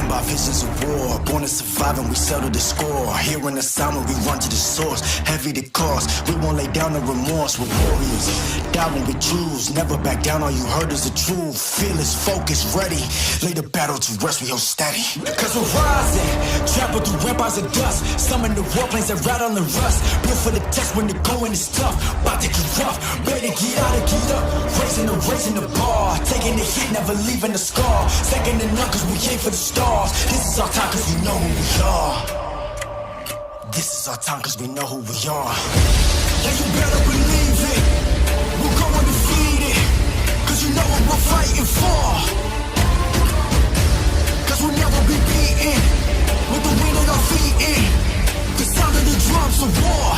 by visions of war. Born to survive and we settle the score. Hearing the sound when we run to the source. Heavy the cost, we won't lay down the remorse. We're warriors, die when we choose. Never back down, all you heard is the truth. Fearless, focused, ready. Lay the battle to rest, we hold steady. Cause we're rising, trample through rampires of dust. Summon the warplanes that rattle and rust. Built for the test when the going is tough. About to get rough, ready to get out and get up. Raising the bar. Taking the hit, never leaving the scar. Second to none cause we aim for the stars. This is our time cause we know who we are. This is our time cause we know who we are. Yeah, you better believe it. We're going to feed it. Cause you know what we're fighting for. Cause we'll never be beaten. With the wind at our feet in. The sound of the drums of war.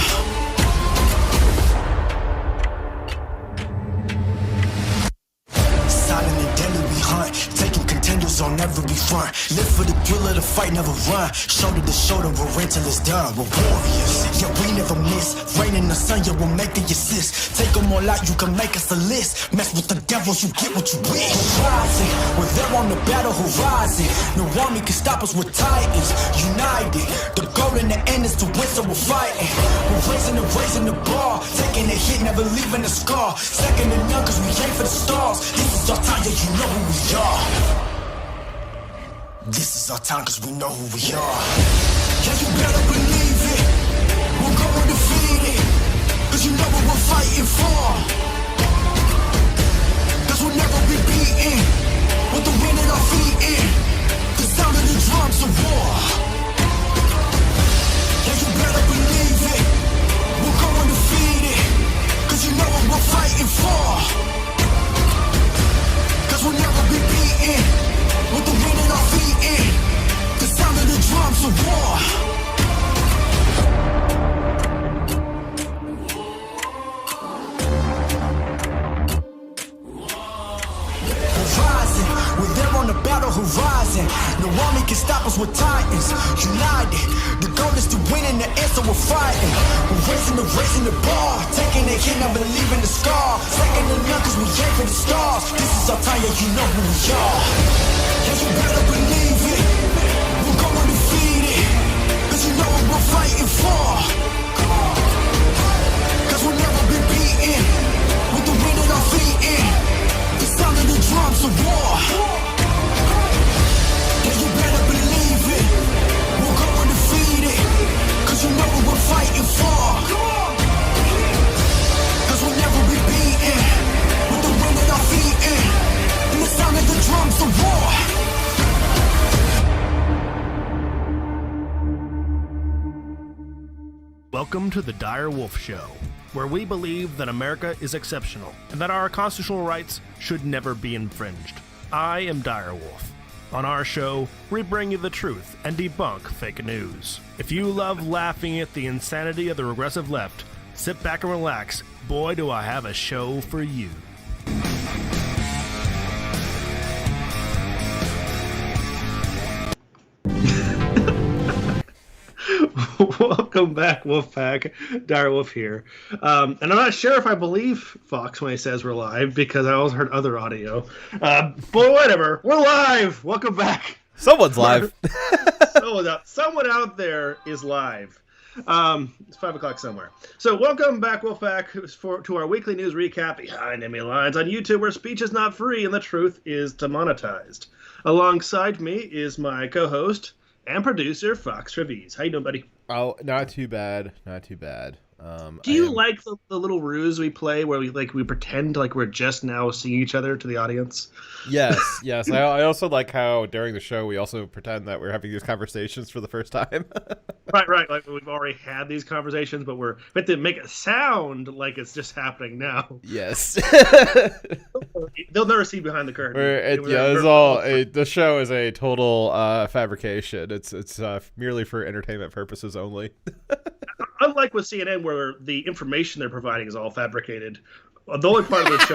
Silent and deadly we hunt. Taking contenders on every front. Live for the thrill of the fight, never run. Shoulder to shoulder, we're in till it's done. We're warriors, yeah we never miss. Rain in the sun, yeah we'll make the assist. Take them all out, you can make us a list. Mess with the devils, you get what you wish. We're rising, we're there on the battle horizon. No army can stop us, we're titans. United, the goal in the end is to win, so we're fighting. We're raising the bar. Taking a hit, never leaving a scar. Second to none, cause we aim for the stars. This is our time, yeah you know who we are. This is our time cause we know who we are. Yeah, you better believe it. We're going to defeat it. Cause you know what we're fighting for. Cause we'll never be beaten. With the wind at our feet in. The sound of the drums of war. Yeah, you better believe it. We're going to defeat it. Cause you know what we're fighting for. Cause we'll never be beaten. With the wind at our feet in. The sound of the drums of war. Rising, we're there on the battle horizon. No army can stop us, we're titans. United, the goal is to win in the end, so we're fighting. We're raising the bar. Taking a hit, never leaving the scar. Second to none cause we aim for the stars. This is our time, yeah you know who we are. Yeah, you better believe it. We're going to defeat it. Cause you know what we're fighting for. Cause we'll never be beaten. With the wind at our feet in. The sound of the drums of war. Yeah, you better believe it. We're going to defeat it. Cause you know what we're fighting for. Cause we'll never be beaten. With the wind at our feet in. The sound of the drums of war. Welcome to the Dire Wolf Show, where we believe that America is exceptional and that our constitutional rights should never be infringed. I am Dire Wolf. On our show, we bring you the truth and debunk fake news. If you love laughing at the insanity of the regressive left, sit back and relax. Boy, do I have a show for you. Welcome back, Wolfpack. Dire Wolf here. And I'm not sure if I believe Fox when he says we're live because I also heard other audio. But whatever, we're live. Welcome back. Someone's live. Someone out there is live. It's 5 o'clock somewhere. So welcome back, Wolfpack, to our weekly news recap behind enemy lines on YouTube, where speech is not free and the truth is demonetized. Alongside me is my co-host and producer, Fox Travis. How you doing, buddy? Oh, not too bad. Not too bad. Do you like the little ruse we play where we pretend like we're just now seeing each other to the audience? Yes. I also like how during the show we also pretend that we're having these conversations for the first time. Right. Like we've already had these conversations, but we have to make it sound like it's just happening now. Yes. They'll never see behind the curtain. The show is a total fabrication. It's merely for entertainment purposes only. Unlike with CNN, where the information they're providing is all fabricated, the only part of the show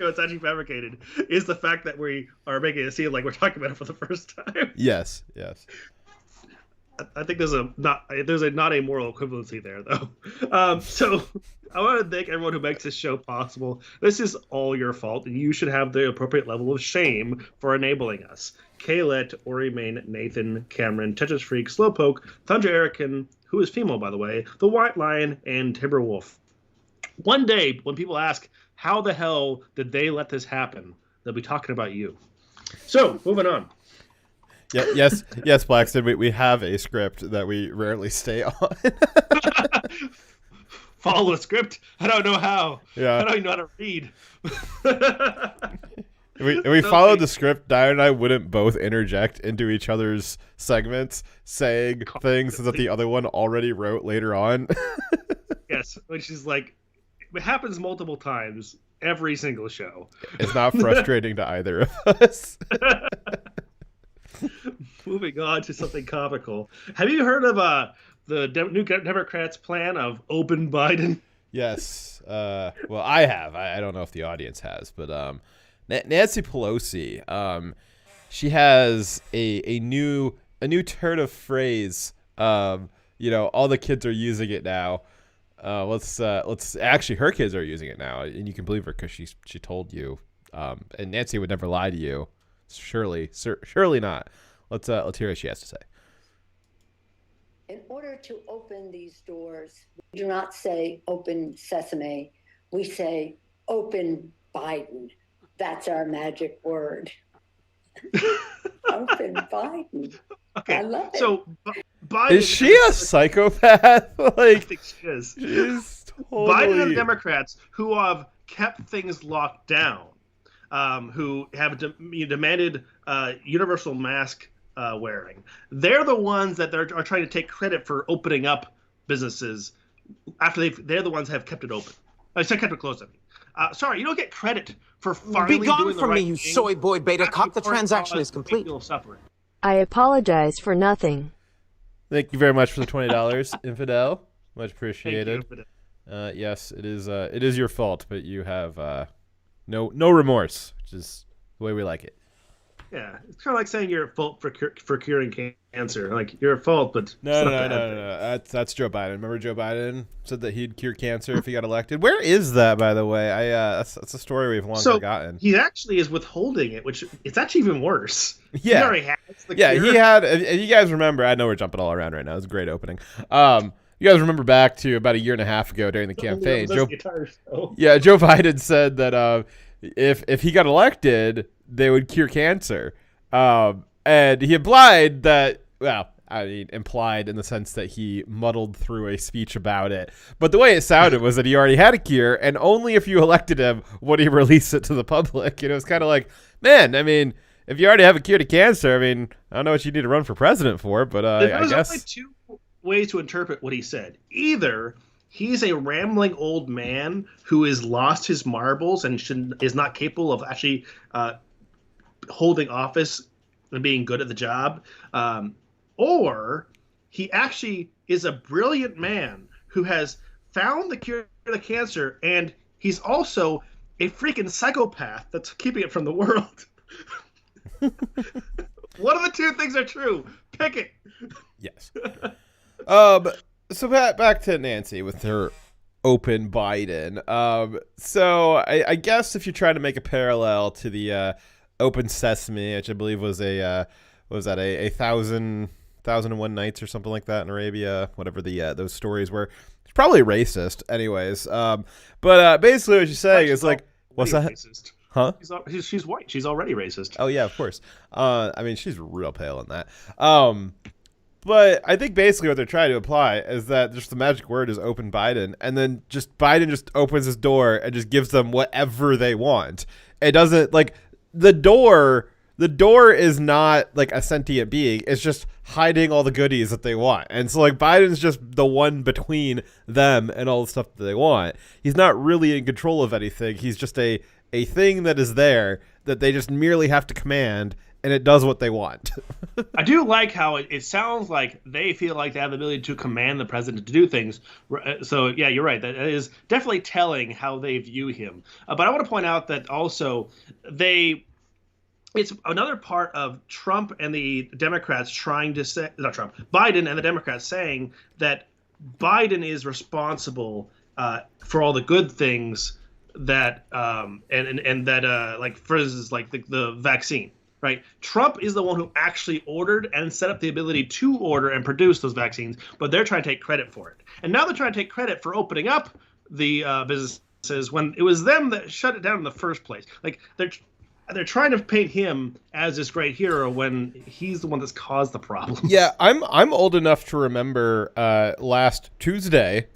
that's actually fabricated is the fact that we are making it seem like we're talking about it for the first time. Yes. I think there's a not a moral equivalency there though. So I want to thank everyone who makes this show possible. This is all your fault, and you should have the appropriate level of shame for enabling us. Kaylet, Orimane, Nathan, Cameron, Tetris Freak, Slowpoke, Thundra Erican, who is female by the way, the White Lion, and Timberwolf. One day, when people ask how the hell did they let this happen, they'll be talking about you. So moving on. Yeah, yes, Blackston. We have a script that we rarely stay on. Follow the script? I don't know how. Yeah. I don't even know how to read. If we followed the script, Dyer and I wouldn't both interject into each other's segments, saying things that the other one already wrote later on. Yes, which is like, it happens multiple times every single show. It's not frustrating to either of us. Moving on to something comical. Have you heard of the new Democrats' plan of open Biden? Yes. Well, I have. I don't know if the audience has, but Nancy Pelosi, she has a new turn of phrase. All the kids are using it now. Let's actually, her kids are using it now, and you can believe her because she told you. And Nancy would never lie to you. Surely not. Let's hear what she has to say. In order to open these doors, we do not say open sesame. We say open Biden. That's our magic word. Open Biden. Okay, I love it. so Biden Is she a psychopath? I think she is. She's totally... Biden and the Democrats who have kept things locked down, who have demanded universal mask wearing. They're the ones that are trying to take credit for opening up businesses after they're the ones that have kept it open. I said kept it closed. Sorry, you don't get credit for finally Be gone doing the from right me, you thing soy boy beta after cock. The foreign transaction cause is complete. people suffering. I apologize for nothing. Thank you very much for the $20, Infidel. Much appreciated. Thank you. Yes, it is your fault, but you have no remorse, which is the way we like it. Yeah, it's kind of like saying you're at fault for curing cancer. Like, you're at fault, but No. That's Joe Biden. Remember Joe Biden said that he'd cure cancer if he got elected? Where is that, by the way? That's a story we've long forgotten. He actually is withholding it, which it's actually even worse. Yeah. He already has the Yeah, cure. he had. If you guys remember, I know we're jumping all around right now. It's a great opening. You guys remember back to about a year and a half ago during the campaign. Joe Biden said that if he got elected, they would cure cancer. And he implied that, implied in the sense that he muddled through a speech about it. But the way it sounded was that he already had a cure, and only if you elected him would he release it to the public. It was kind of like, man, if you already have a cure to cancer, I don't know what you need to run for president for, but I guess. There's only two ways to interpret what he said. Either he's a rambling old man who has lost his marbles and is not capable of actually holding office and being good at the job, or he actually is a brilliant man who has found the cure to the cancer, and he's also a freaking psychopath that's keeping it from the world. One of the two things are true. Pick it. Yes. So back to Nancy with her open Biden. So I guess if you're trying to make a parallel to the Open Sesame, which I believe was a 1,001 nights or something like that in Arabia, whatever those stories were. It's probably racist, anyways. But basically what she's saying is like, what's that? Racist. Huh? She's white. She's already racist. Oh yeah, of course. She's real pale in that. But I think basically what they're trying to imply is that just the magic word is open Biden, and then just Biden just opens his door and just gives them whatever they want. It doesn't like the door is not like a sentient being. It's just hiding all the goodies that they want. And so like Biden's just the one between them and all the stuff that they want. He's not really in control of anything. He's just a thing that is there that they just merely have to command, and it does what they want. I do like how it sounds like they feel like they have the ability to command the president to do things. So, yeah, you're right. That is definitely telling how they view him. But I want to point out that also they it's another part of Trump and the Democrats trying to say, not Trump, Biden and the Democrats saying that Biden is responsible for all the good things that and that like for instance like the vaccine, right? Trump is the one who actually ordered and set up the ability to order and produce those vaccines, but they're trying to take credit for it. And now they're trying to take credit for opening up the businesses when it was them that shut it down in the first place. Like they're trying to paint him as this great hero when he's the one that's caused the problem. Yeah, I'm old enough to remember last Tuesday.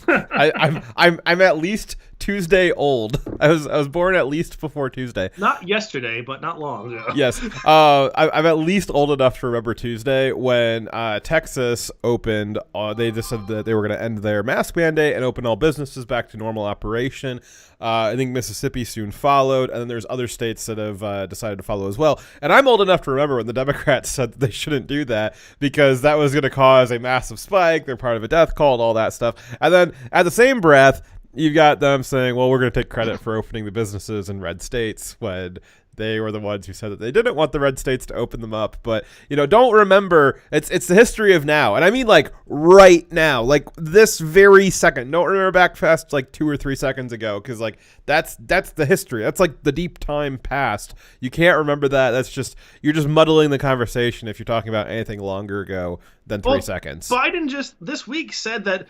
I'm at least Tuesday old. I was born at least before Tuesday. Not yesterday, but not long ago. Yes. I'm at least old enough to remember Tuesday when Texas opened. They just said that they were going to end their mask mandate and open all businesses back to normal operation. I think Mississippi soon followed, and then there's other states that have decided to follow as well. And I'm old enough to remember when the Democrats said that they shouldn't do that because that was going to cause a massive spike. They're part of a death cult, all that stuff. And then at the same breath, you've got them saying, well, we're going to take credit for opening the businesses in red states when they were the ones who said that they didn't want the red states to open them up. But, don't remember, it's the history of now. And I mean, like, right now, like this very second. Don't remember back past like 2 or 3 seconds ago, because like that's the history. That's like the deep time past. You can't remember that. That's just, you're just muddling the conversation if you're talking about anything longer ago than 3 seconds. Biden just this week said that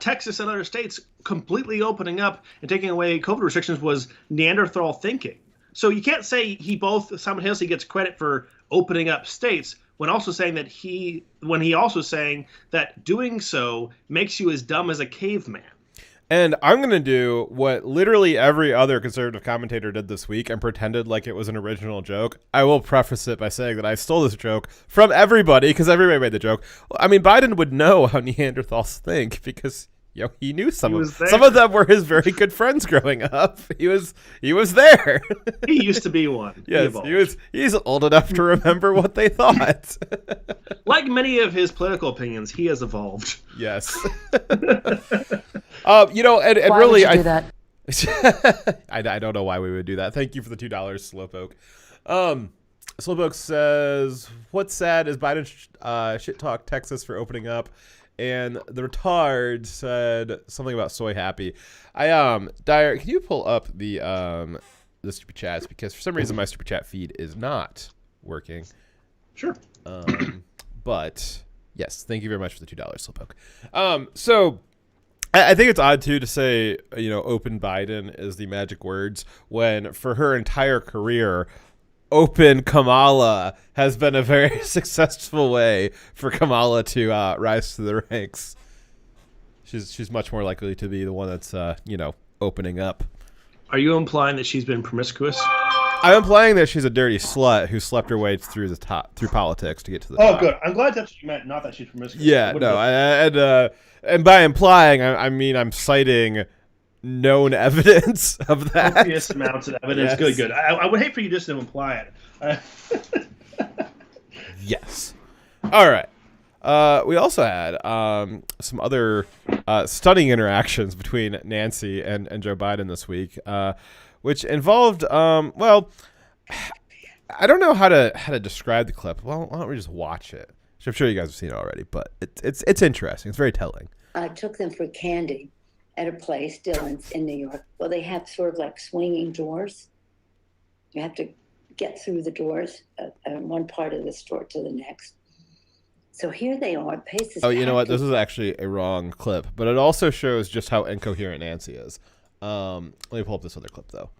Texas and other states completely opening up and taking away COVID restrictions was Neanderthal thinking. So you can't say he both simultaneously gets credit for opening up states when also saying that he also saying that doing so makes you as dumb as a caveman. And I'm going to do what literally every other conservative commentator did this week and pretended like it was an original joke. I will preface it by saying that I stole this joke from everybody because everybody made the joke. I mean, Biden would know how Neanderthals think because he knew some of them were his very good friends growing up. He was there. He used to be one. Yes, he's old enough to remember what they thought. Like many of his political opinions, he has evolved. Yes. And why really, would you do that? I don't know why we would do that. Thank you for the $2, Slowpoke. Slowpoke says, "What's sad is Biden shit talk Texas for opening up." And the retard said something about soy happy. Dyer, can you pull up the super chats, because for some reason my super chat feed is not working. Sure. But yes, thank you very much for the $2, Slowpoke. So I think it's odd too to say open Biden is the magic words when for her entire career, open Kamala has been a very successful way for Kamala to rise to the ranks. She's much more likely to be the one that's opening up. Are you implying that she's been promiscuous? I'm implying that she's a dirty slut who slept her way through politics to get to the top. Oh, good. I'm glad that's what you meant, not that she's promiscuous. Yeah, no, and by implying, I mean I'm citing known evidence of that. Obvious amounts of evidence. Yes. Good. I would hate for you just to imply it. Yes. All right. We also had some other stunning interactions between Nancy and Joe Biden this week, which involved, well, I don't know how to describe the clip. Well, why don't we just watch it? I'm sure you guys have seen it already, but it's interesting. It's very telling. I took them for candy at a place still in New York. Well, they have sort of like swinging doors. You have to get through the doors one part of the store to the next. So here they are. Pace is you know what? This is actually a wrong clip, but it also shows just how incoherent Nancy is. Let me pull up this other clip, though.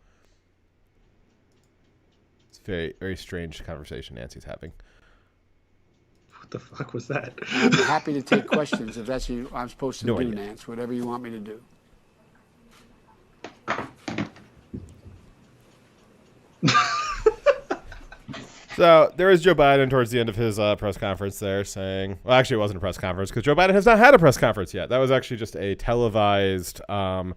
It's a very, very strange conversation Nancy's having. What the fuck was that? I'm happy to take questions if that's what I'm supposed to do, idea. Nance. Whatever you want me to do. So there was Joe Biden towards the end of his press conference there saying, well, actually it wasn't a press conference because Joe Biden has not had a press conference yet. That was actually just a televised quote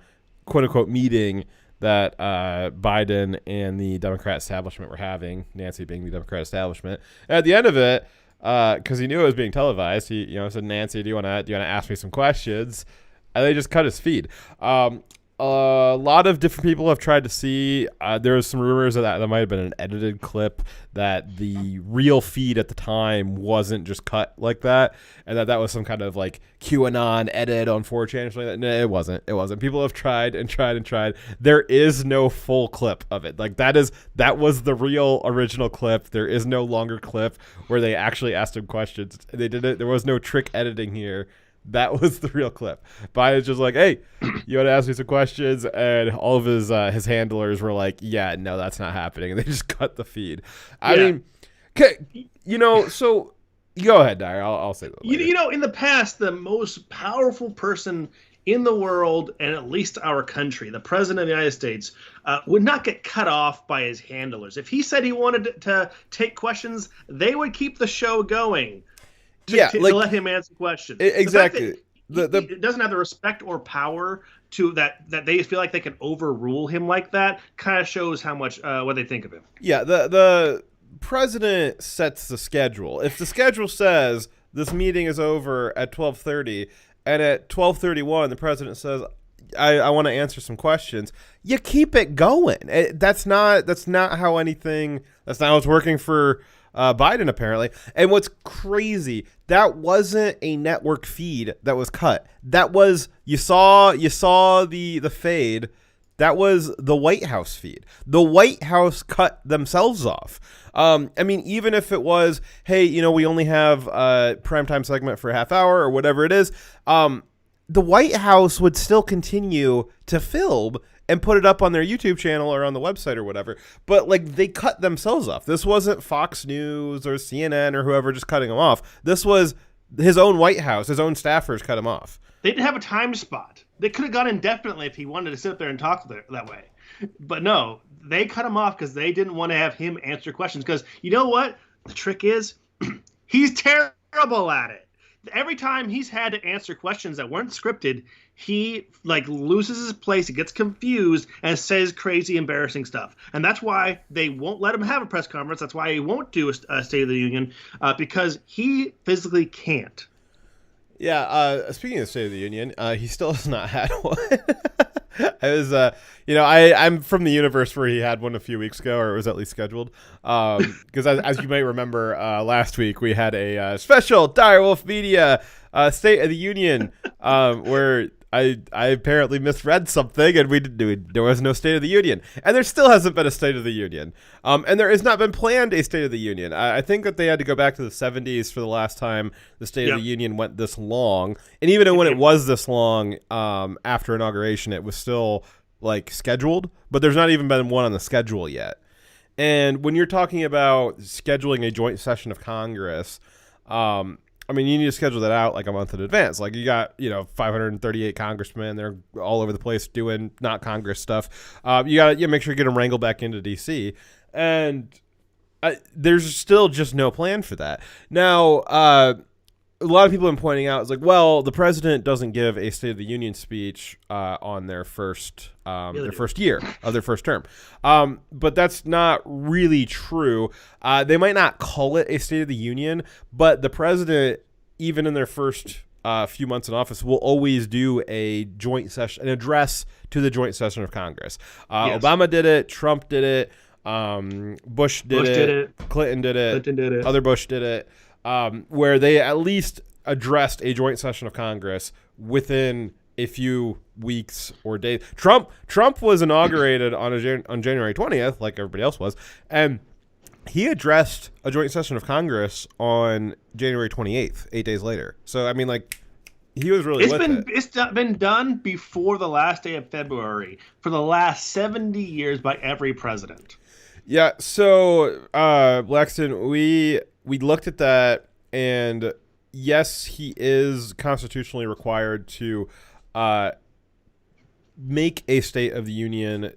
unquote meeting that Biden and the Democrat establishment were having, Nancy being the Democrat establishment. And at the end of it, because he knew it was being televised, he said, Nancy, do you want to ask me some questions? And they just cut his feed. a lot of different people have tried to see. There was some rumors that might have been an edited clip, that the real feed at the time wasn't just cut like that, and that was some kind of like QAnon edit on 4chan or something like that. No, it wasn't. It wasn't. People have tried and tried and tried. There is no full clip of it. Like that was the real original clip. There is no longer clip where they actually asked him questions. They did it. There was no trick editing here. That was the real clip. Biden's just like, hey, you want to ask me some questions? And all of his handlers were like, yeah, no, that's not happening. And they just cut the feed. I mean, so go ahead, Dyer. I'll say that later. In the past, the most powerful person in the world, and at least our country, the president of the United States, would not get cut off by his handlers. If he said he wanted to take questions, they would keep the show going. To let him answer questions. Exactly. He doesn't have the respect or power to that they feel like they can overrule him like that. Kind of shows how much what they think of him. Yeah, the president sets the schedule. If the schedule says this meeting is over at 12:30, and at 12:31 the president says, I want to answer some questions, you keep it going. That's not how it's working for Biden, apparently. And what's crazy, that wasn't a network feed that was cut. That was, you saw the fade. That was the White House feed. The White House cut themselves off. I mean, even if it was, hey, we only have a primetime segment for a half hour or whatever it is, the White House would still continue to film and put it up on their YouTube channel or on the website or whatever. But they cut themselves off. This wasn't Fox News or CNN or whoever just cutting them off. This was his own White House, his own staffers cut him off. They didn't have a time spot. They could have gone indefinitely if he wanted to sit there and talk that way. But no, they cut him off because they didn't want to have him answer questions. Because you know what? The trick is he's terrible at it. Every time he's had to answer questions that weren't scripted, he loses his place, he gets confused, and says crazy, embarrassing stuff. And that's why they won't let him have a press conference. That's why he won't do a State of the Union, because he physically can't. Yeah, speaking of State of the Union, he still has not had one. I'm from the universe where he had one a few weeks ago, or it was at least scheduled. Because as you might remember, last week we had a special Direwolf Media State of the Union where I apparently misread something, and there was no State of the Union, and there still hasn't been a State of the Union, and there has not been planned a State of the Union. I think that they had to go back to the 70s for the last time the State of the Union went this long, and even when it was this long after inauguration, it was still scheduled, but there's not even been one on the schedule yet. And when you're talking about scheduling a joint session of Congress, I mean, you need to schedule that out a month in advance. You got, 538 congressmen. They're all over the place doing not Congress stuff. You got to make sure you get them wrangled back into D.C. And there's still just no plan for that. Now, a lot of people have been pointing out, the president doesn't give a State of the Union speech on their first year of their first term. But that's not really true. They might not call it a State of the Union, but the president, even in their first few months in office, will always do a joint session, an address to the joint session of Congress. Yes. Obama did it. Trump did it. Bush did it. Clinton did it. Other Bush did it. Where they at least addressed a joint session of Congress within a few weeks or days. Trump was inaugurated on January 20th, like everybody else was, and he addressed a joint session of Congress on January 28th, 8 days later. So, I mean, he was really It's been done before the last day of February for the last 70 years by every president. Yeah, so, Blackston, we looked at that, and yes, he is constitutionally required to make a State of the Union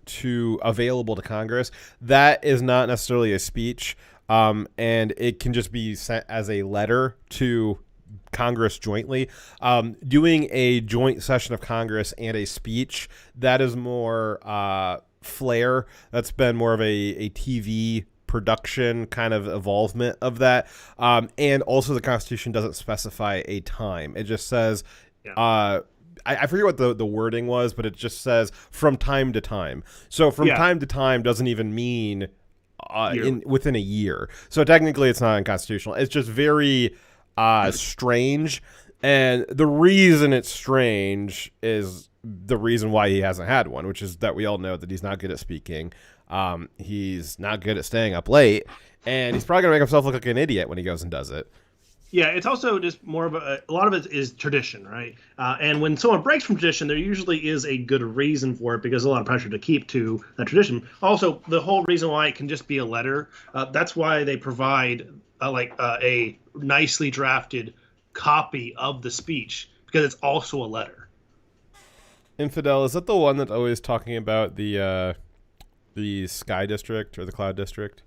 available to Congress. That is not necessarily a speech, and it can just be sent as a letter to Congress jointly. Doing a joint session of Congress and a speech, that is more flair. That's been more of a TV production kind of evolvement of that. And also the Constitution doesn't specify a time. It just says I forget what the wording was, but it just says from time to time. So from time to time doesn't even mean within a year. So technically it's not unconstitutional. It's just very strange. And the reason it's strange is the reason why he hasn't had one, which is that we all know that he's not good at speaking. He's not good at staying up late, and he's probably going to make himself look like an idiot when he goes and does it. Yeah, it's also just more of a lot of it is tradition, right? And when someone breaks from tradition, there usually is a good reason for it because there's a lot of pressure to keep to that tradition. Also, the whole reason why it can just be a letter, that's why they provide a nicely drafted copy of the speech, because it's also a letter. Infidel, is that the one that's always talking about the Sky District or the Cloud District?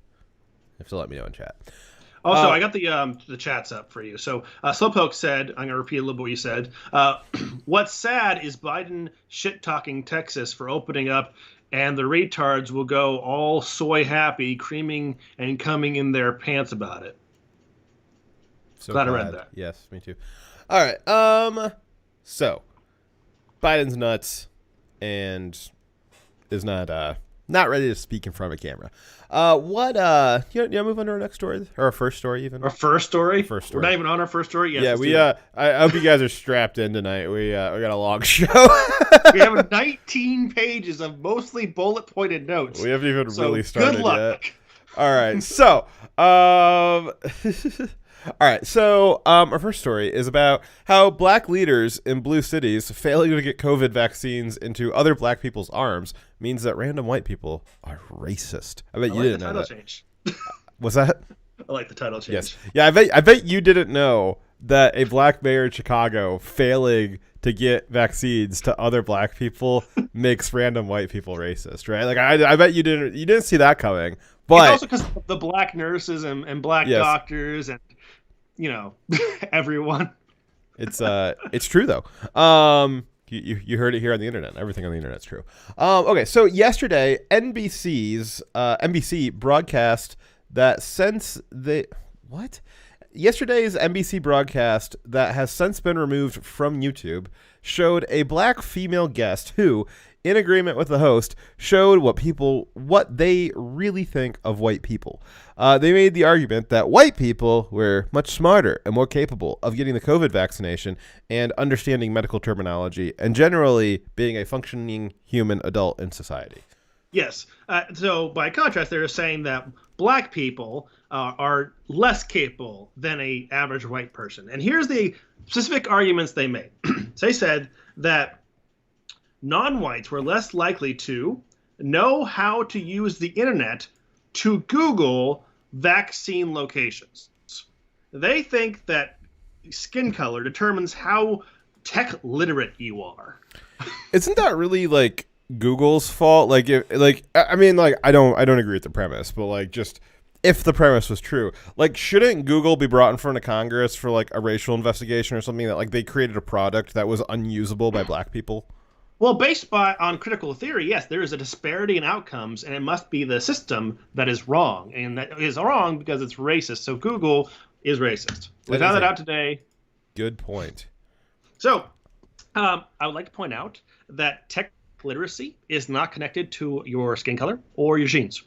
You have to let me know in chat. Also, I got the chats up for you. So Slowpoke said, I'm going to repeat a little bit what you said. What's sad is Biden shit-talking Texas for opening up, and the retards will go all soy happy, creaming and coming in their pants about it. So glad I read that. Yes, me too. All right. So Biden's nuts and is not ready to speak in front of a camera. You move on to our next story or our first story even? Our first story? First story. We're not even on our first story yet. Yeah, I hope you guys are strapped in tonight. We got a long show. We have 19 pages of mostly bullet pointed notes. We haven't even really started good luck. yet. All right. So, all right, so our first story is about how black leaders in blue cities failing to get COVID vaccines into other black people's arms means that random white people are racist. I bet you didn't know that. Change. Was that? I like the title change. Yes. Yeah, I bet you didn't know that a black mayor in Chicago failing to get vaccines to other black people makes random white people racist, right? Like I bet you didn't see that coming. But it's also because of the black nurses and black doctors and everyone. It's true though. You heard it here on the internet. Everything on the internet's true. Okay, so yesterday NBC broadcast that yesterday's NBC broadcast that has since been removed from YouTube showed a black female guest who, in agreement with the host, showed what they really think of white people. They made the argument that white people were much smarter and more capable of getting the COVID vaccination and understanding medical terminology and generally being a functioning human adult in society. Yes. So by contrast, they're saying that black people are less capable than an average white person. And here's the specific arguments they made. They said that non-whites were less likely to know how to use the internet to Google vaccine locations. They think that skin color determines how tech literate you are. Isn't that really like Google's fault? I don't agree with the premise, but just if the premise was true, shouldn't Google be brought in front of Congress for a racial investigation or something that they created a product that was unusable by black people? Well, based on critical theory, yes, there is a disparity in outcomes, and it must be the system that is wrong, and that is wrong because it's racist. So Google is racist. We found that out today. Good point. So I would like to point out that tech literacy is not connected to your skin color or your genes.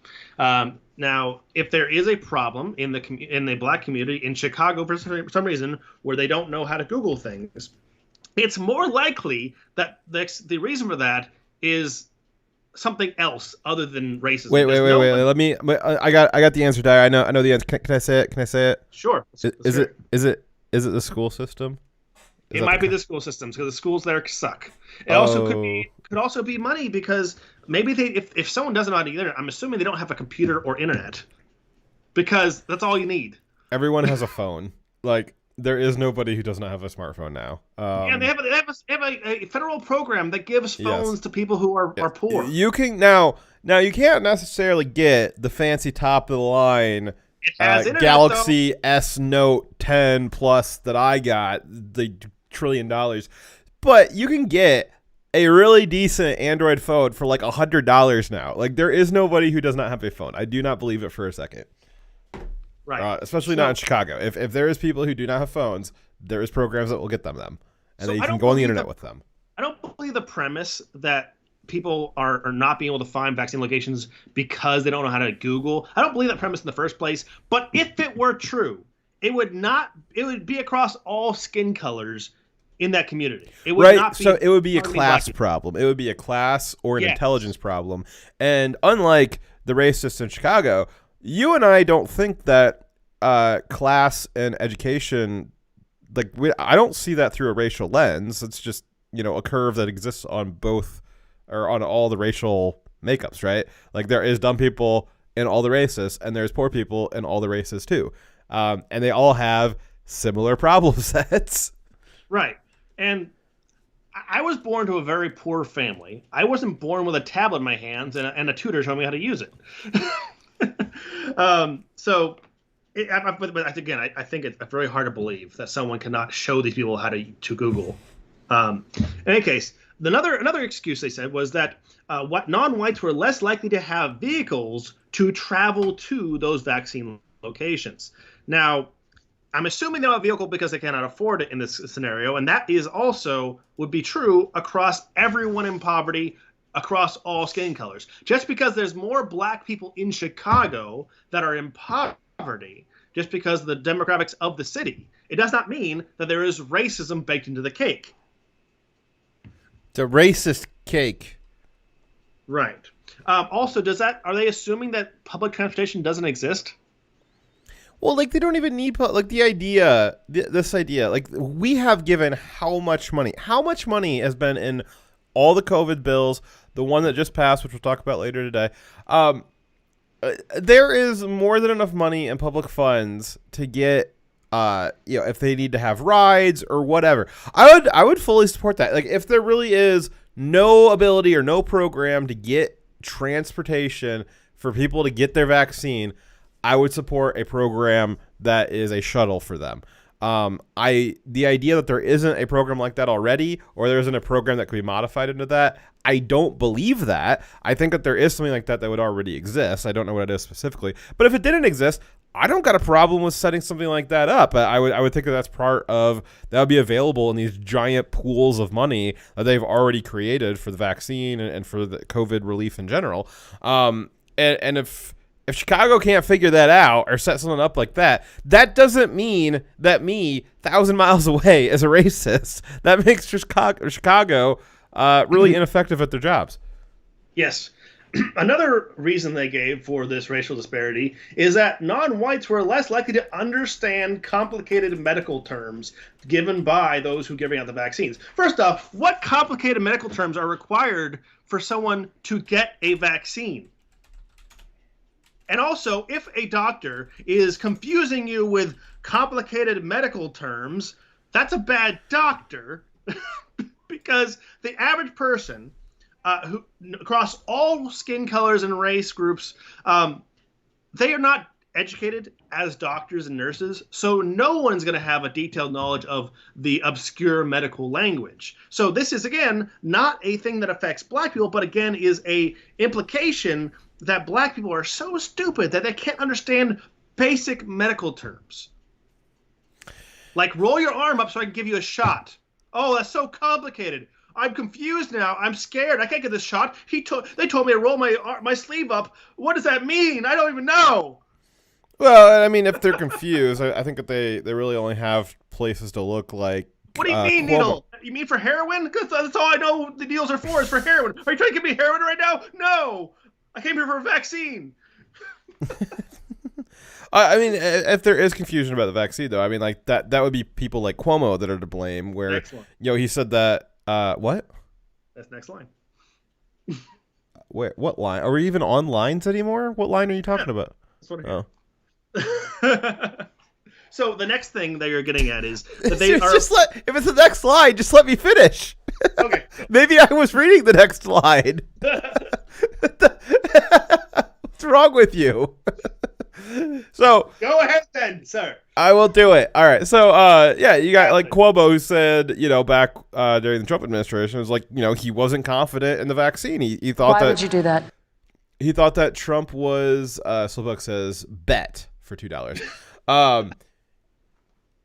Now, if there is a problem in the black community in Chicago for some reason where they don't know how to Google things, it's more likely that the reason for that is something else other than racism. Wait. Let me. I got the answer, Dyer. I know the answer. Can I say it? Sure. Is it the school system? It might be the school systems because the schools there suck. It also could also be money because maybe if someone doesn't know how to use the internet, I'm assuming they don't have a computer or internet because that's all you need. Everyone has a phone. There is nobody who does not have a smartphone now. Yeah, they have a federal program that gives phones to people who are poor. You can now you can't necessarily get the fancy top of the line internet, Galaxy S Note 10 Plus that I got, the $1 trillion, but you can get a really decent Android phone for $100 now. There is nobody who does not have a phone. I do not believe it for a second. Right. Especially not in Chicago. If there is people who do not have phones, there is programs that will get them, and then you can go on the internet with them. I the premise that people are not being able to find vaccine locations because they don't know how to Google. I don't believe that premise in the first place. But if it were true, it would be across all skin colors in that community. It would not be, so it would be a only class black people. problem. It would be a class or an Yes. intelligence problem. And unlike the racists in Chicago, you and I don't think that class and education, I don't see that through a racial lens. It's just, a curve that exists on both or on all the racial makeups, right? Like there is dumb people in all the races and there's poor people in all the races too. And they all have similar problem sets. Right. And I was born to a very poor family. I wasn't born with a tablet in my hands and a tutor showing me how to use it. But again, I think it's very hard to believe that someone cannot show these people how to Google. In any case, another excuse they said was that non-whites were less likely to have vehicles to travel to those vaccine locations. Now, I'm assuming they don't have a vehicle because they cannot afford it in this scenario, and that would be true across everyone in poverty, across all skin colors. Just because there's more black people in Chicago that are in poverty, just because of the demographics of the city, it does not mean that there is racism baked into the cake. It's a racist cake. Right. Also, are they assuming that public transportation doesn't exist? Well, they don't even need, this idea, we have given how much money has been in all the COVID bills, the one that just passed, which we'll talk about later today. There is more than enough money in public funds to get, if they need to have rides or whatever. I would fully support that. Like, if there really is no ability or no program to get transportation for people to get their vaccine, I would support a program that is a shuttle for them. The idea that there isn't a program like that already, or there isn't a program that could be modified into that, I don't believe that. I think that there is something like that would already exist. I don't know what it is specifically, but if it didn't exist, I don't got a problem with setting something like that up. I would think that that's part of that would be available in these giant pools of money that they've already created for the vaccine and for the COVID relief in general. And if Chicago can't figure that out or set something up like that, that doesn't mean that me, 1,000 miles away, is a racist. That makes Chicago really ineffective at their jobs. Yes. Another reason they gave for this racial disparity is that non-whites were less likely to understand complicated medical terms given by those who are giving out the vaccines. First off, what complicated medical terms are required for someone to get a vaccine? And also, if a doctor is confusing you with complicated medical terms, that's a bad doctor because the average person who across all skin colors and race groups, they are not educated as doctors and nurses, so no one's going to have a detailed knowledge of the obscure medical language. So this is, again, not a thing that affects black people, but again is a implication that black people are so stupid that they can't understand basic medical terms. Like, roll your arm up so I can give you a shot. Oh, that's so complicated. I'm confused now. I'm scared. I can't get this shot. They told me to roll my sleeve up. What does that mean? I don't even know. Well, I mean, if they're confused, I think that they really only have places to look like. What do you mean, needle? You mean for heroin? Because that's all I know the needles are for is for heroin. Are you trying to give me heroin right now? No. I came here for a vaccine. I mean, if there is confusion about the vaccine, though, I mean, like that would be people like Cuomo that are to blame. Where he said that. What? That's next line. Wait, what line? Are we even on lines anymore? What line are you talking about? That's what I hear. So the next thing that you're getting at is that they are. If it's the next slide, just let me finish. Okay. Maybe I was reading the next slide. What's wrong with you? So go ahead then, sir. I will do it. All right. So you got like Cuomo, who said, back during the Trump administration, it was like, he wasn't confident in the vaccine. He thought Why would you do that? He thought that Trump was Slowbuck says bet for $2.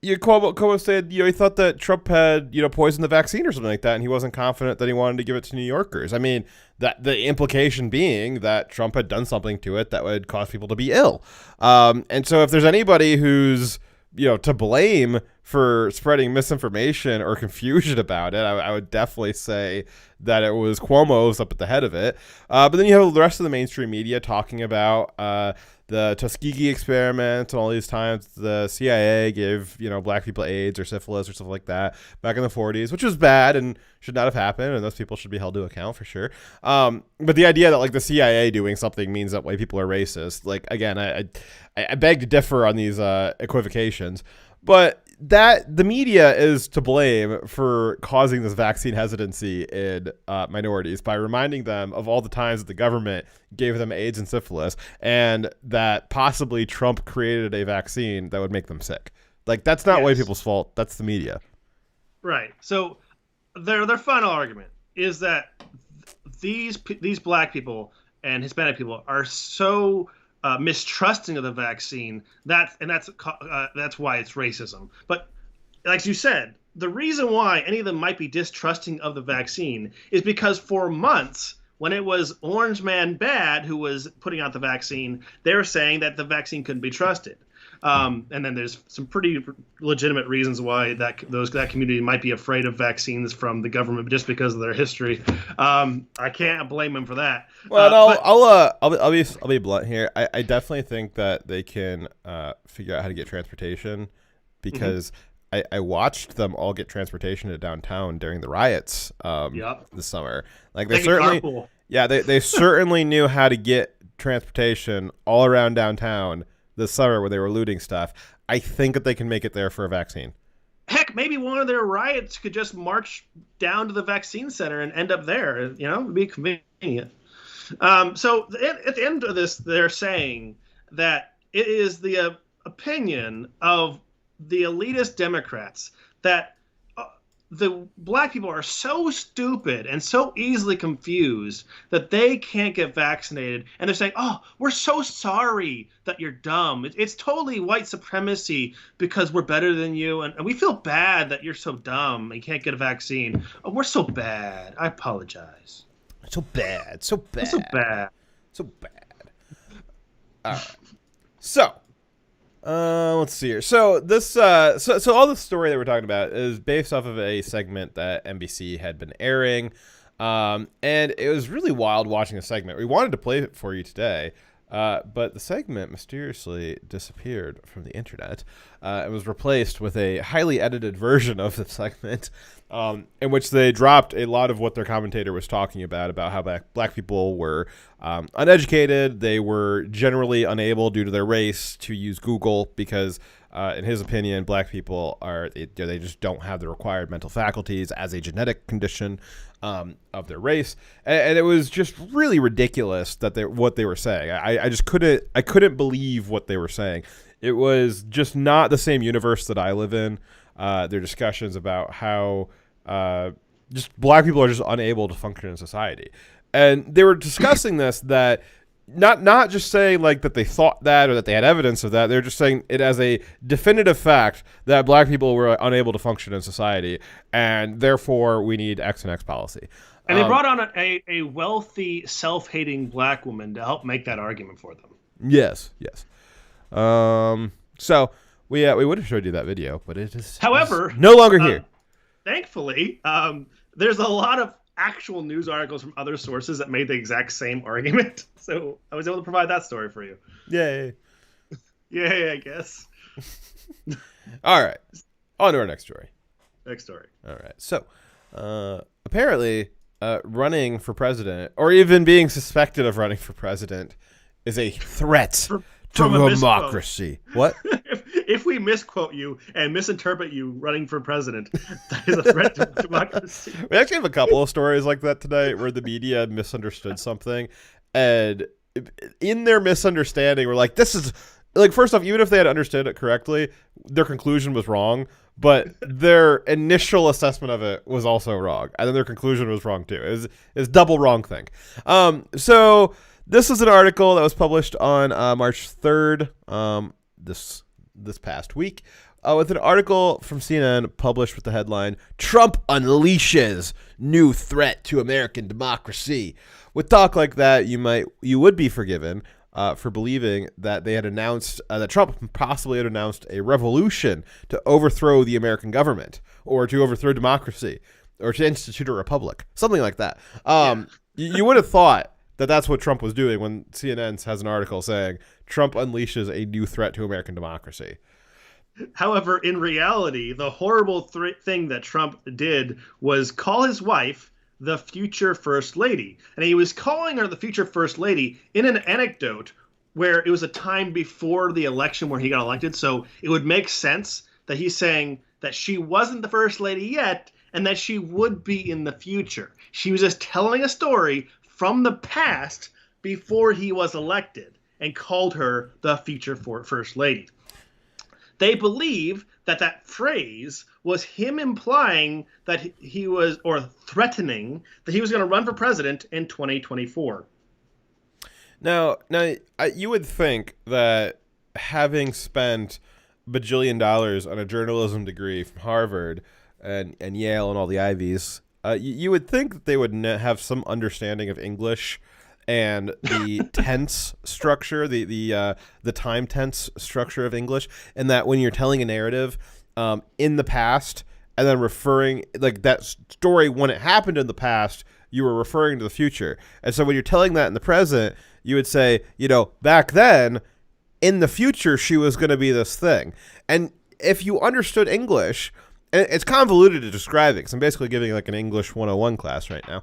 Cuomo said, he thought that Trump had, poisoned the vaccine or something like that, and he wasn't confident that he wanted to give it to New Yorkers. I mean, that the implication being that Trump had done something to it that would cause people to be ill. And so if there's anybody who's, to blame for spreading misinformation or confusion about it, I would definitely say that it was Cuomo's up at the head of it. But then you have the rest of the mainstream media talking about the Tuskegee experiment and all these times the CIA gave, black people AIDS or syphilis or stuff like that back in the 40s, which was bad and should not have happened, and those people should be held to account for sure. But the idea that like the CIA doing something means that white people are racist, like, again, I beg to differ on these equivocations, but that the media is to blame for causing this vaccine hesitancy in minorities by reminding them of all the times that the government gave them AIDS and syphilis, and that possibly Trump created a vaccine that would make them sick. Like, that's not white people's fault. That's the media. Right. So their final argument is that these black people and Hispanic people are so mistrusting of the vaccine that's why it's racism. But like you said, the reason why any of them might be distrusting of the vaccine is because for months, when it was Orange Man Bad who was putting out the vaccine, they were saying that the vaccine couldn't be trusted. And then there's some pretty legitimate reasons why that community might be afraid of vaccines from the government just because of their history. I can't blame them for that. Well, I'll be blunt here. I definitely think that they can figure out how to get transportation, because I watched them all get transportation to downtown during the riots this summer. Like, they certainly knew how to get transportation all around downtown this summer when they were looting stuff. I think that they can make it there for a vaccine. Heck, maybe one of their riots could just march down to the vaccine center and end up there. It'd be convenient. So at the end of this, they're saying that it is the opinion of the elitist Democrats that the black people are so stupid and so easily confused that they can't get vaccinated. And they're saying, oh, we're so sorry that you're dumb. It's totally white supremacy because we're better than you. And we feel bad that you're so dumb and you can't get a vaccine. Oh, we're so bad. I apologize. So bad. So bad. So bad. So bad. All right. So, let's see here. So this, so all the story that we're talking about is based off of a segment that NBC had been airing, and it was really wild watching the segment. We wanted to play it for you today, but the segment mysteriously disappeared from the internet. It was replaced with a highly edited version of the segment, in which they dropped a lot of what their commentator was talking about how black people were uneducated. They were generally unable, due to their race, to use Google because, in his opinion, black people they just don't have the required mental faculties as a genetic condition of their race. And it was just really ridiculous that what they were saying. I just couldn't believe what they were saying. It was just not the same universe that I live in. Their discussions about how just black people are just unable to function in society. And they were discussing this, that not just saying like that they thought that or that they had evidence of that. They're just saying it as a definitive fact that black people were unable to function in society, and therefore we need X and X policy. And they brought on a wealthy, self-hating black woman to help make that argument for them. Yes. So we would have showed you that video, but it is, however, no longer here. Thankfully, there's a lot of actual news articles from other sources that made the exact same argument. So I was able to provide that story for you. Yay. Yay, I guess. All right. On to our next story. All right. So apparently running for president, or even being suspected of running for president, is a threat to democracy. What? If we misquote you and misinterpret you running for president, that is a threat to democracy. We actually have a couple of stories like that today where the media misunderstood something, and in their misunderstanding, we're like, this is, like, first off, even if they had understood it correctly, their conclusion was wrong, but their initial assessment of it was also wrong, and then their conclusion was wrong too. It's double wrong thing. So this is an article that was published on March 3rd, this past week, with an article from CNN published with the headline, "Trump unleashes new threat to American democracy." With talk like that, you would be forgiven for believing that they had announced that Trump possibly had announced a revolution to overthrow the American government or to overthrow democracy or to institute a republic, something like that. You would have thought that that's what Trump was doing when CNN has an article saying Trump unleashes a new threat to American democracy. However, in reality, the horrible thing that Trump did was call his wife the future first lady. And he was calling her the future first lady in an anecdote where it was a time before the election where he got elected. So it would make sense that he's saying that she wasn't the first lady yet and that she would be in the future. She was just telling a story from the past before he was elected and called her the future first lady. They believe that that phrase was him implying that he was, or threatening that he was going to run for president in 2024. Now, you would think that having spent bajillion dollars on a journalism degree from Harvard and Yale and all the Ivies, you would think that they would have some understanding of English and the tense structure, the time tense structure of English, and that when you're telling a narrative in the past and then referring, like that story when it happened in the past, you were referring to the future. And so when you're telling that in the present, you would say, back then, in the future, she was going to be this thing. And if you understood English, and it's convoluted to describe it because I'm basically giving like an English 101 class right now.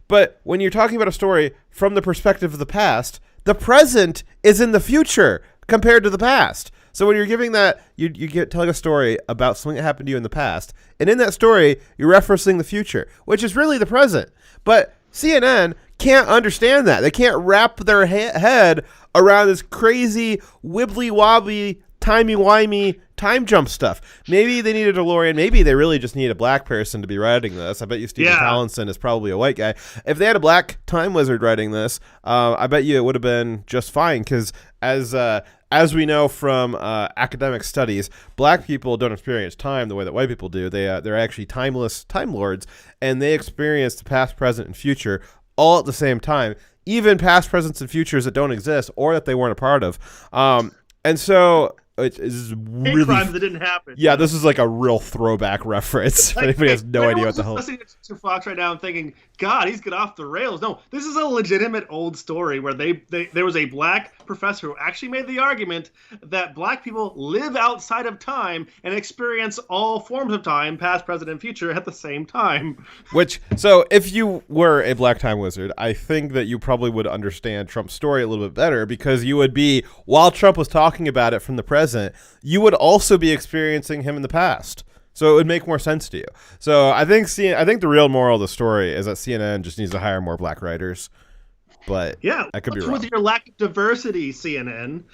But when you're talking about a story from the perspective of the past, the present is in the future compared to the past. So when you're giving that, you get telling a story about something that happened to you in the past, and in that story, you're referencing the future, which is really the present. But CNN can't understand that. They can't wrap their head around this crazy, wibbly-wobbly, timey-wimey time jump stuff. Maybe they need a DeLorean. Maybe they really just need a black person to be writing this. I bet you Stephen Collinson is probably a white guy. If they had a black time wizard writing this, I bet you it would have been just fine because as we know from academic studies, black people don't experience time the way that white people do. They're actually timeless Time Lords, and they experience the past, present, and future all at the same time, even past, presents, and futures that don't exist or that they weren't a part of. And so it is really crimes that didn't happen. Yeah, this is like a real throwback reference. If anybody has no idea what the hell. Listening to Fox right now and thinking, God, he's get off the rails. No, this is a legitimate old story where there was a black professor who actually made the argument that black people live outside of time and experience all forms of time, past, present, and future at the same time. So if you were a black time wizard, I think that you probably would understand Trump's story a little bit better because you would be, while Trump was talking about it from the present, you would also be experiencing him in the past. So it would make more sense to you. So I think the real moral of the story is that CNN just needs to hire more black writers. But yeah, I could be wrong. With your lack of diversity, CNN.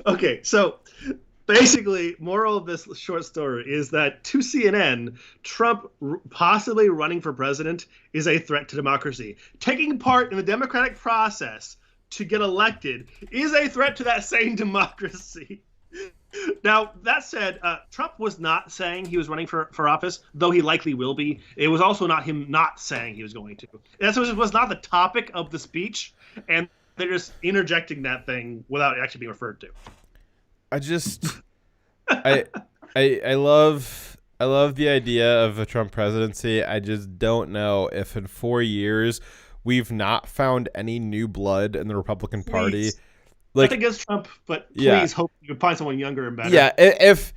Okay, so basically, moral of this short story is that to CNN, Trump possibly running for president is a threat to democracy. Taking part in the democratic process to get elected is a threat to that same democracy. Now, that said, Trump was not saying he was running for office, though he likely will be. It was also not him not saying he was going to. That was not the topic of the speech, and they're just interjecting that thing without it actually being referred to. I love the idea of a Trump presidency. I just don't know if in 4 years we've not found any new blood in the Republican Party. Nothing against Trump, but please hope you can find someone younger and better. Yeah, if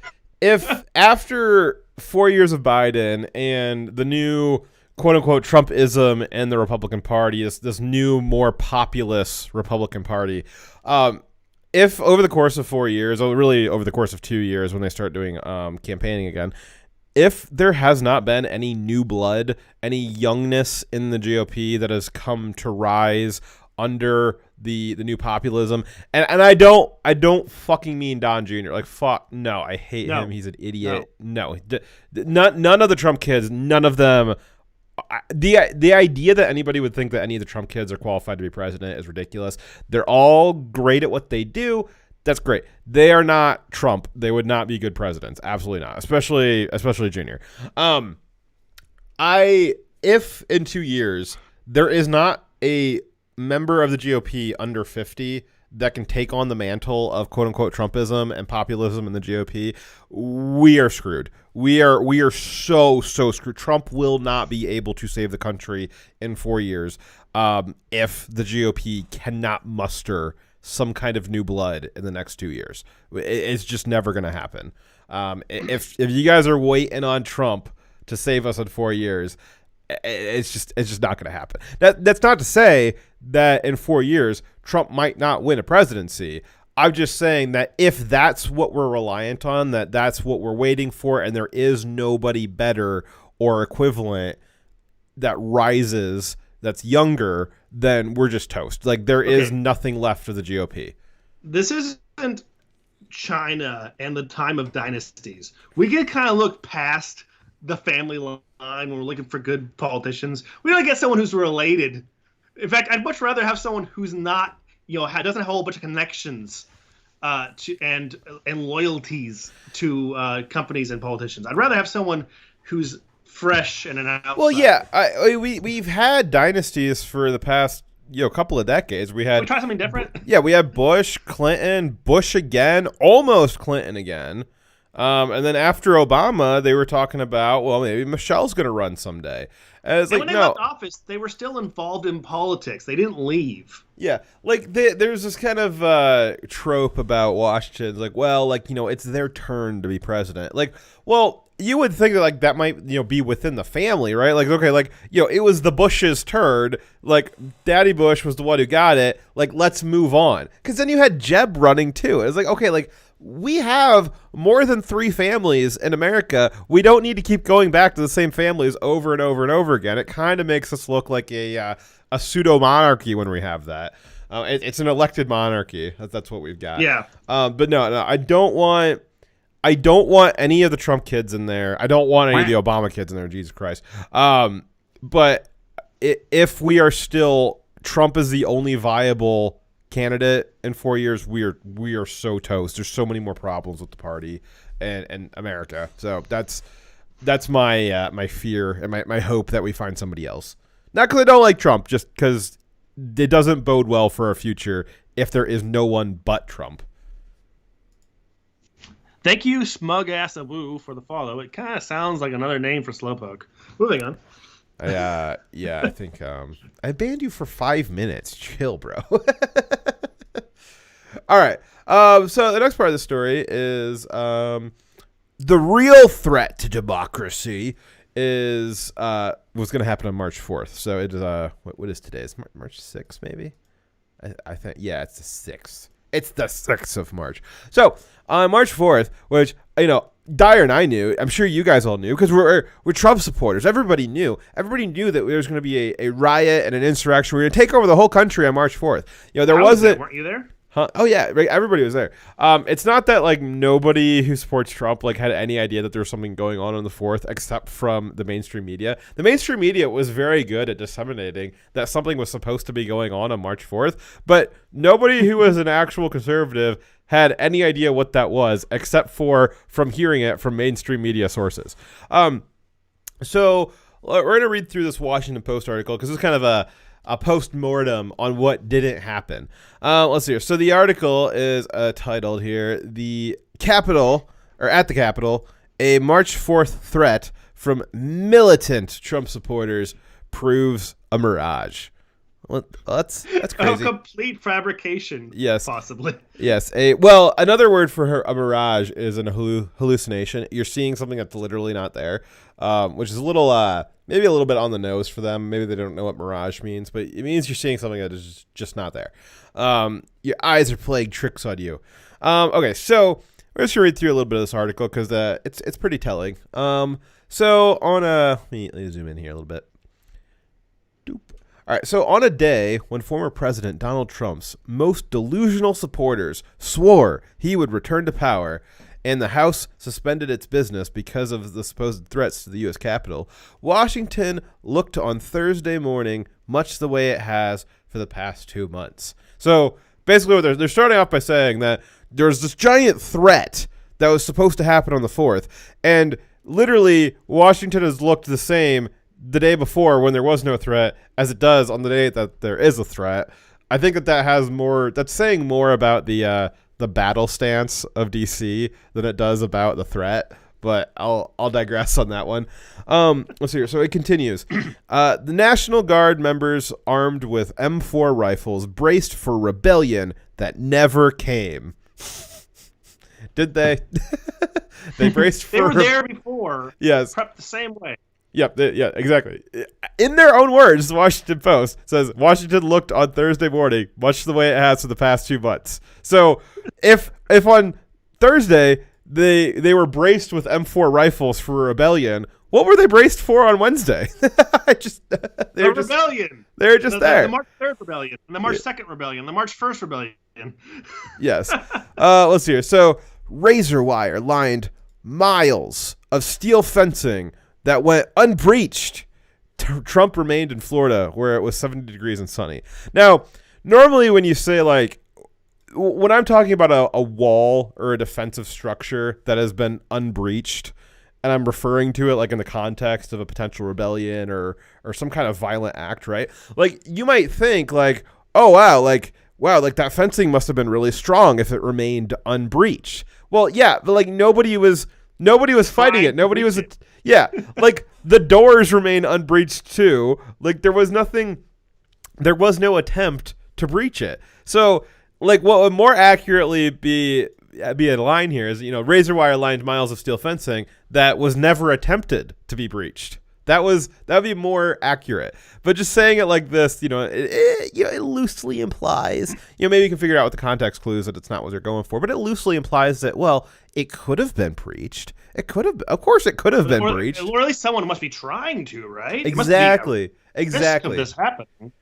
after 4 years of Biden and the new quote-unquote Trumpism in the Republican Party, this new, more populist Republican Party, if over the course of 4 years, or really over the course of 2 years when they start doing campaigning again, if there has not been any new blood, any youngness in the GOP that has come to rise under the new populism, and I don't fucking mean Don Jr. Like, fuck, no, I hate him. He's an idiot. No, none of the Trump kids, none of them. The idea that anybody would think that any of the Trump kids are qualified to be president is ridiculous. They're all great at what they do. That's great. They are not Trump. They would not be good presidents. Absolutely not. Especially Junior. If in 2 years there is not a member of the GOP under 50 that can take on the mantle of quote unquote Trumpism and populism in the GOP, we are screwed. We are so screwed. Trump will not be able to save the country in 4 years if the GOP cannot muster some kind of new blood in the next 2 years. It's just never going to happen. If you guys are waiting on Trump to save us in 4 years, it's just not going to happen. That's not to say that in 4 years Trump might not win a presidency. I'm just saying that if that's what we're reliant on, that's what we're waiting for, and there is nobody better or equivalent that rises that's younger, then we're just toast. Like, there is nothing left of the GOP. This isn't China and the time of dynasties. We can kind of look past the family line when we're looking for good politicians. We don't get someone who's related. In fact, I'd much rather have someone who's not, doesn't have a whole bunch of connections and loyalties to companies and politicians. I'd rather have someone who's fresh and an outsider. Well, yeah, we've had dynasties for the past couple of decades. We try something different. Yeah, we had Bush, Clinton, Bush again, almost Clinton again, and then after Obama, they were talking about, well, maybe Michelle's going to run someday. And it's when they left office, they were still involved in politics. They didn't leave. Yeah, like there's this kind of trope about Washington, like, well, like, it's their turn to be president. Like, well, you would think that like that might be within the family, right? Like, okay, like it was the Bush's turn. Like, Daddy Bush was the one who got it. Like, let's move on. Because then you had Jeb running too. It's like, okay, like we have more than 3 families in America. We don't need to keep going back to the same families over and over and over again. It kind of makes us look like a pseudo monarchy when we have that. It's an elected monarchy. That's what we've got. Yeah. But no, I don't want any of the Trump kids in there. I don't want any of the Obama kids in there. Jesus Christ. But if we are still, Trump is the only viable candidate in 4 years, we are so toast. There's so many more problems with the party and America. So that's my my fear and my hope that we find somebody else. Not because I don't like Trump, just because it doesn't bode well for our future if there is no one but Trump. Thank you, Smug Ass Abu, for the follow. It kind of sounds like another name for Slowpoke. Moving on. I think I banned you for 5 minutes. Chill, bro. All right. So the next part of the story is the real threat to democracy is what's going to happen on March 4th. So it is what is today? It's March 6th, maybe. I think it's the 6th. It's the 6th of March. So on March 4th, which Dyer and I knew, I'm sure you guys all knew, because we're Trump supporters. Everybody knew that there was going to be a riot and an insurrection. We were going to take over the whole country on March 4th. There wasn't. Weren't you there? Huh? Oh yeah, right. Everybody was there. It's not that like nobody who supports Trump like had any idea that there was something going on the 4th, except from the mainstream media. The mainstream media was very good at disseminating that something was supposed to be going on March 4th, but nobody who was an actual conservative had any idea what that was, except for from hearing it from mainstream media sources. So we're going to read through this Washington Post article because it's kind of a post-mortem on what didn't happen. Let's see here. So the article is titled here, at the Capitol, a March 4th threat from militant Trump supporters proves a mirage. Well, that's crazy. A complete fabrication. Yes. Possibly. Yes. Another word for a mirage is an hallucination. You're seeing something that's literally not there, which is a little, maybe a little bit on the nose for them. Maybe they don't know what mirage means, but it means you're seeing something that is just not there. Your eyes are playing tricks on you. Okay, so we're just going to read through a little bit of this article because it's pretty telling. So let me zoom in here a little bit. All right, so on a day when former President Donald Trump's most delusional supporters swore he would return to power and the House suspended its business because of the supposed threats to the U.S. Capitol, Washington looked on Thursday morning much the way it has for the past 2 months. So basically what they're starting off by saying that there's this giant threat that was supposed to happen on the 4th, and literally Washington has looked the same the day before when there was no threat as it does on the day that there is a threat. I think that's saying more about the battle stance of DC than it does about the threat. But I'll digress on that one. Let's see here. So it continues. The National Guard members armed with M4 rifles braced for rebellion that never came. Did they? They braced for. They were there before. Yes. Prepped the same way. Yep. Yeah. Exactly. In their own words, the Washington Post says Washington looked on Thursday morning much the way it has for the past 2 months. So if on Thursday they were braced with M4 rifles for rebellion, what were they braced for on Wednesday? Rebellion. They're just there. The March 3rd rebellion, and the March 2nd rebellion, the March 1st rebellion. Yes. Let's see here. So razor wire lined miles of steel fencing that went unbreached. Trump remained in Florida where it was 70 degrees and sunny. Now, normally when you say when I'm talking about a wall or a defensive structure that has been unbreached, and I'm referring to it in the context of a potential rebellion or some kind of violent act, right? You might think oh wow, that fencing must have been really strong if it remained unbreached. Well, yeah, but nobody was fighting it. Nobody was the doors remain unbreached too. There was no attempt to breach it. So what would more accurately be a line here is, razor wire lined miles of steel fencing that was never attempted to be breached. That would be more accurate. But just saying it like this, it loosely implies, maybe you can figure out with the context clues that it's not what they're going for, but it loosely implies that, well, it could have been breached. Of course it could have been breached. Or at least someone must be trying to, right? Exactly. Risk of this happening.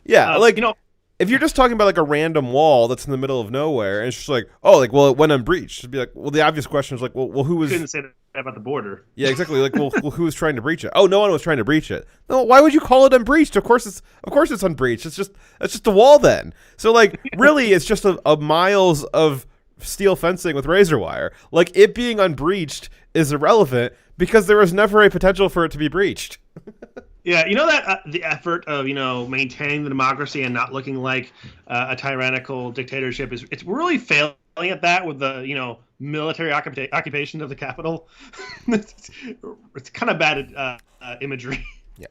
Yeah, if you're just talking about a random wall that's in the middle of nowhere, and it's just it went unbreached. It'd be the obvious question is well, who was? Couldn't say that about the border. Yeah, exactly. Well, who was trying to breach it? Oh, no one was trying to breach it. No, why would you call it unbreached? Of course it's unbreached. It's just a wall then. So really, it's just a miles of steel fencing with razor wire. It being unbreached is irrelevant because there was never a potential for it to be breached. Yeah, that the effort of maintaining the democracy and not looking like a tyrannical dictatorship it's really failing at that with the military occupation of the Capitol. It's kind of bad imagery. Yeah.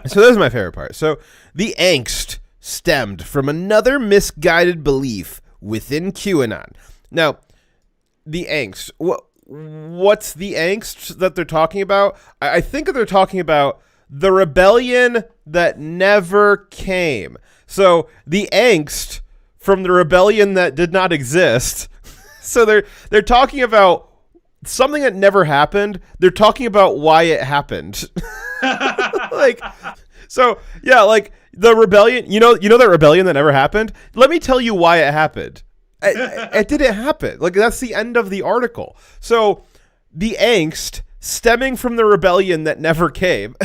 So this is my favorite part. So the angst stemmed from another misguided belief within QAnon. Now, the angst. What's the angst that they're talking about? I think that they're talking about the rebellion that never came. So the angst from the rebellion that did not exist. So they're talking about something that never happened. They're talking about why it happened. The rebellion, that rebellion that never happened. Let me tell you why it happened. It didn't happen. That's the end of the article. So the angst stemming from the rebellion that never came.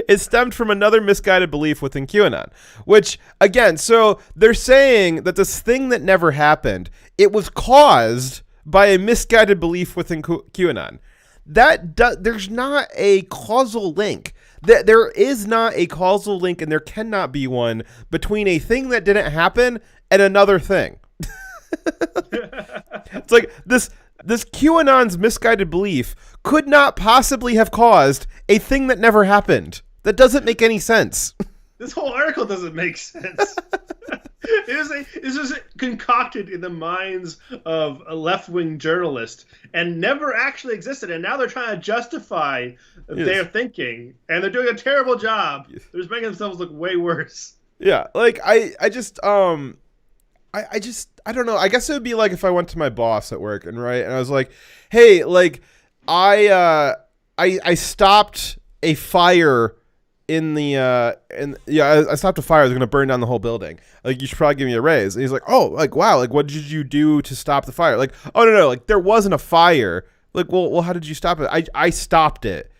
It stemmed from another misguided belief within QAnon, which, again, so they're saying that this thing that never happened, it was caused by a misguided belief within QAnon. There's not a causal link. There is not a causal link, and there cannot be one between a thing that didn't happen and another thing. It's this QAnon's misguided belief could not possibly have caused a thing that never happened. That doesn't make any sense. This whole article doesn't make sense. It was concocted in the minds of a left-wing journalist and never actually existed. And now they're trying to justify their thinking, and they're doing a terrible job. They're just making themselves look way worse. Yeah, I don't know. I guess it would be if I went to my boss at work and I was like, hey, I stopped a fire I stopped a fire. I was going to burn down the whole building. You should probably give me a raise. And he's like, oh, wow. What did you do to stop the fire? Oh, no. There wasn't a fire. Well, how did you stop it? I stopped it.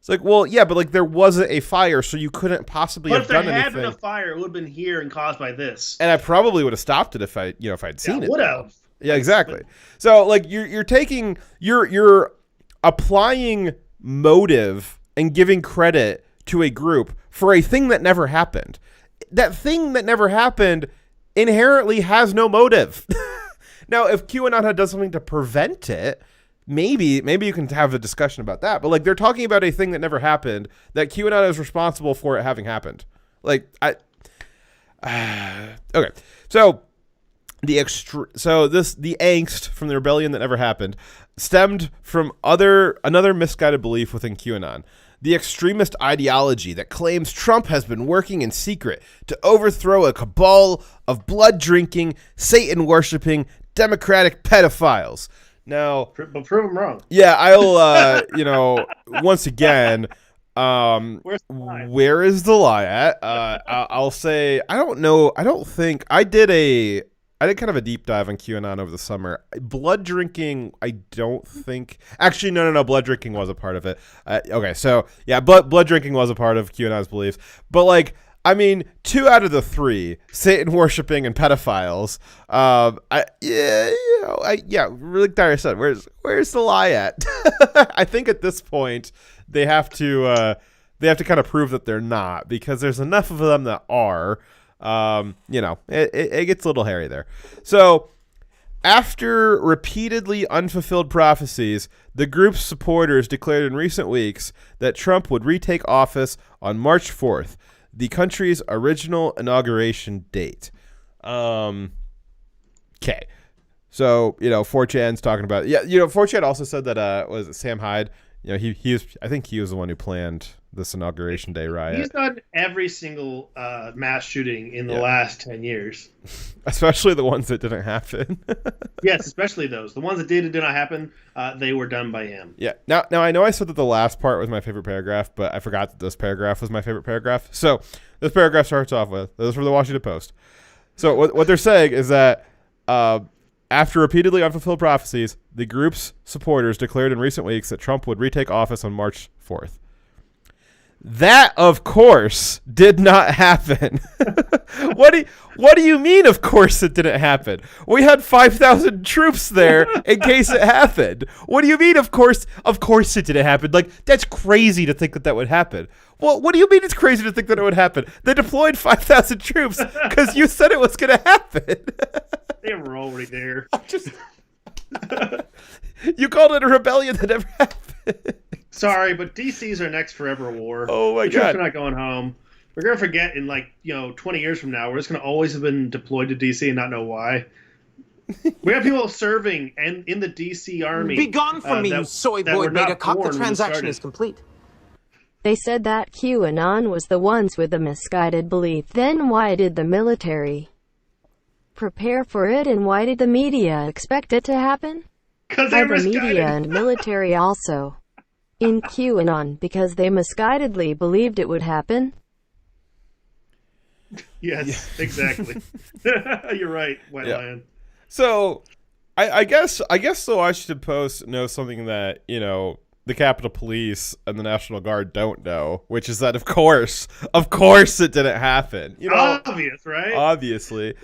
It's like, well, yeah, but like there wasn't a fire, so you couldn't possibly But have if there done had anything. been a fire, it would have been here and caused by this. And I probably would have stopped it if I'd seen it. Would have. Yeah, exactly. So like you're applying motive and giving credit to a group for a thing that never happened. That thing that never happened inherently has no motive. Now, if QAnon had done something to prevent it, maybe you can have a discussion about that. But like they're talking about a thing that never happened, that QAnon is responsible for it having happened. Like okay. So the angst from the rebellion that never happened stemmed from another misguided belief within QAnon. The extremist ideology that claims Trump has been working in secret to overthrow a cabal of blood-drinking, Satan-worshipping, Democratic pedophiles. Now, but prove them wrong. Yeah, I'll, once again, where is the lie at? I'll say, I don't know. I don't think I did kind of a deep dive on QAnon over the summer. Blood drinking, I don't think. Actually, no. Blood drinking was a part of it. Okay, so yeah, blood drinking was a part of QAnon's beliefs. But like, I mean, 2 out of the 3, Satan worshipping and pedophiles. Like Dyer said, where's the lie at? I think at this point they have to kind of prove that they're not, because there's enough of them that are. It gets a little hairy there. So after repeatedly unfulfilled prophecies, the group's supporters declared in recent weeks that Trump would retake office on March 4th, the country's original inauguration date. Okay. So, 4chan's talking about, 4chan also said that, was it Sam Hyde? I think he was the one who planned this inauguration day riot. He's done every single mass shooting in the last 10 years. Especially the ones that didn't happen. Yes, especially those. The ones that did not happen, they were done by him. Yeah. Now I know I said that the last part was my favorite paragraph, but I forgot that this paragraph was my favorite paragraph. So this paragraph starts off with, this is from the Washington Post. So what they're saying is that after repeatedly unfulfilled prophecies, the group's supporters declared in recent weeks that Trump would retake office on March 4th. That, of course, did not happen. What do you mean, of course it didn't happen? We had 5,000 troops there in case it happened. What do you mean, of course it didn't happen? Like, that's crazy to think that would happen. Well, what do you mean it's crazy to think that it would happen? They deployed 5,000 troops because you said it was going to happen. They were already there. You called it a rebellion that never happened. Sorry, but DC's our next forever war. Oh my God. We're not going home. We're going to forget in 20 years from now. We're just going to always have been deployed to DC and not know why. We have people serving in the DC army. Be gone from me, you soy boy beta cock. The transaction is complete. They said that QAnon was the ones with the misguided belief. Then why did the military prepare for it, and why did the media expect it to happen? Because the media and military also in QAnon because they misguidedly believed it would happen. Yes, exactly. You're right, White Lion. So, I guess the Washington Post knows something that the Capitol Police and the National Guard don't know, which is that of course it didn't happen. Obvious, right? Obviously,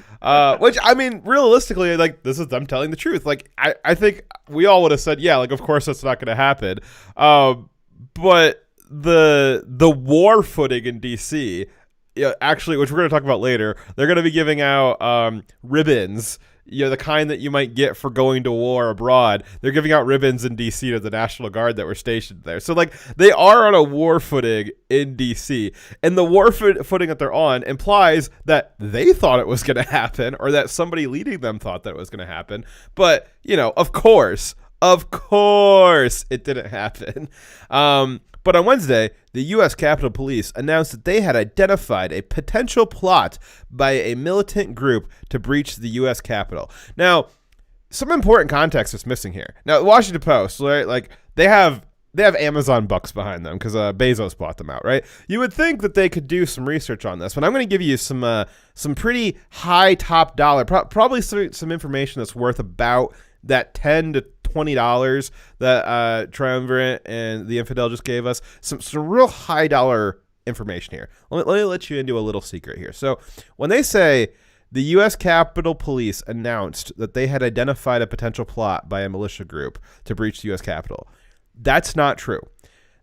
which I mean, realistically, like this is them telling the truth. Like I think we all would have said, yeah, like of course that's not going to happen. But the war footing in DC, actually, which we're going to talk about later, they're going to be giving out ribbons. The kind that you might get for going to war abroad. They're giving out ribbons in D.C. to the National Guard that were stationed there. So, like, they are on a war footing in D.C. And the war footing that they're on implies that they thought it was going to happen, or that somebody leading them thought that it was going to happen. But, of course, it didn't happen. But on Wednesday, the U.S. Capitol Police announced that they had identified a potential plot by a militant group to breach the U.S. Capitol. Now, some important context is missing here. Now, the Washington Post, right? Like they have Amazon bucks behind them because Bezos bought them out, right? You would think that they could do some research on this, but I'm going to give you some pretty high top dollar, probably some information that's worth about that $10 to $20 that Triumvirate and the Infidel just gave us. Some real high dollar information here. Let me let you into a little secret here. So when they say the U.S. Capitol Police announced that they had identified a potential plot by a militia group to breach the U.S. Capitol, that's not true.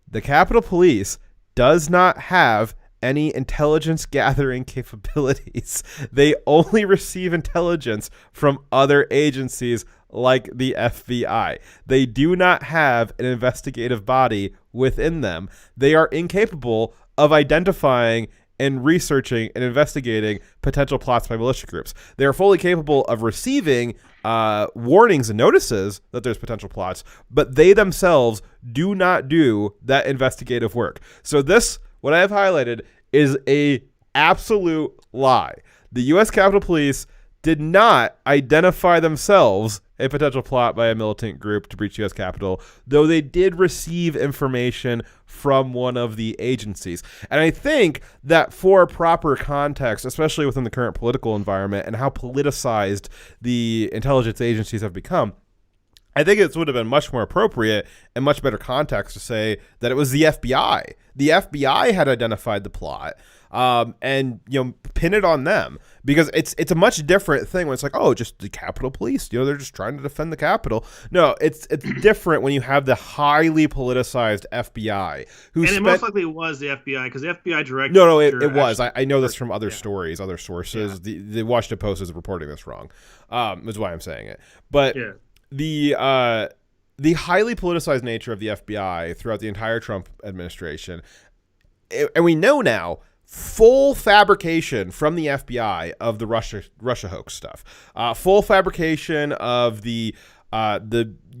The Capitol Police does not have any intelligence gathering capabilities. They only receive intelligence from other agencies like the FBI. They do not have an investigative body within them. They are incapable of identifying and researching and investigating potential plots by militia groups. They are fully capable of receiving warnings and notices that there's potential plots, but they themselves do not do that investigative work. So this, what I have highlighted, is a absolute lie. The U.S. Capitol Police did not identify themselves a potential plot by a militant group to breach U.S. Capitol, though they did receive information from one of the agencies. And I think that for proper context, especially within the current political environment and how politicized the intelligence agencies have become, I think it would have been much more appropriate and much better context to say that it was the FBI. The FBI had identified the plot, and pin it on them, because it's a much different thing when it's like, oh, just the Capitol Police, they're just trying to defend the Capitol. No, it's different when you have the highly politicized FBI it most likely was the FBI, because the FBI director. No, it was. I know this from other stories, other sources. Yeah. The Washington Post is reporting this wrong. Is why I'm saying it, but. Yeah. The highly politicized nature of the FBI throughout the entire Trump administration, and we know now, full fabrication from the FBI of the Russia hoax stuff, full fabrication of the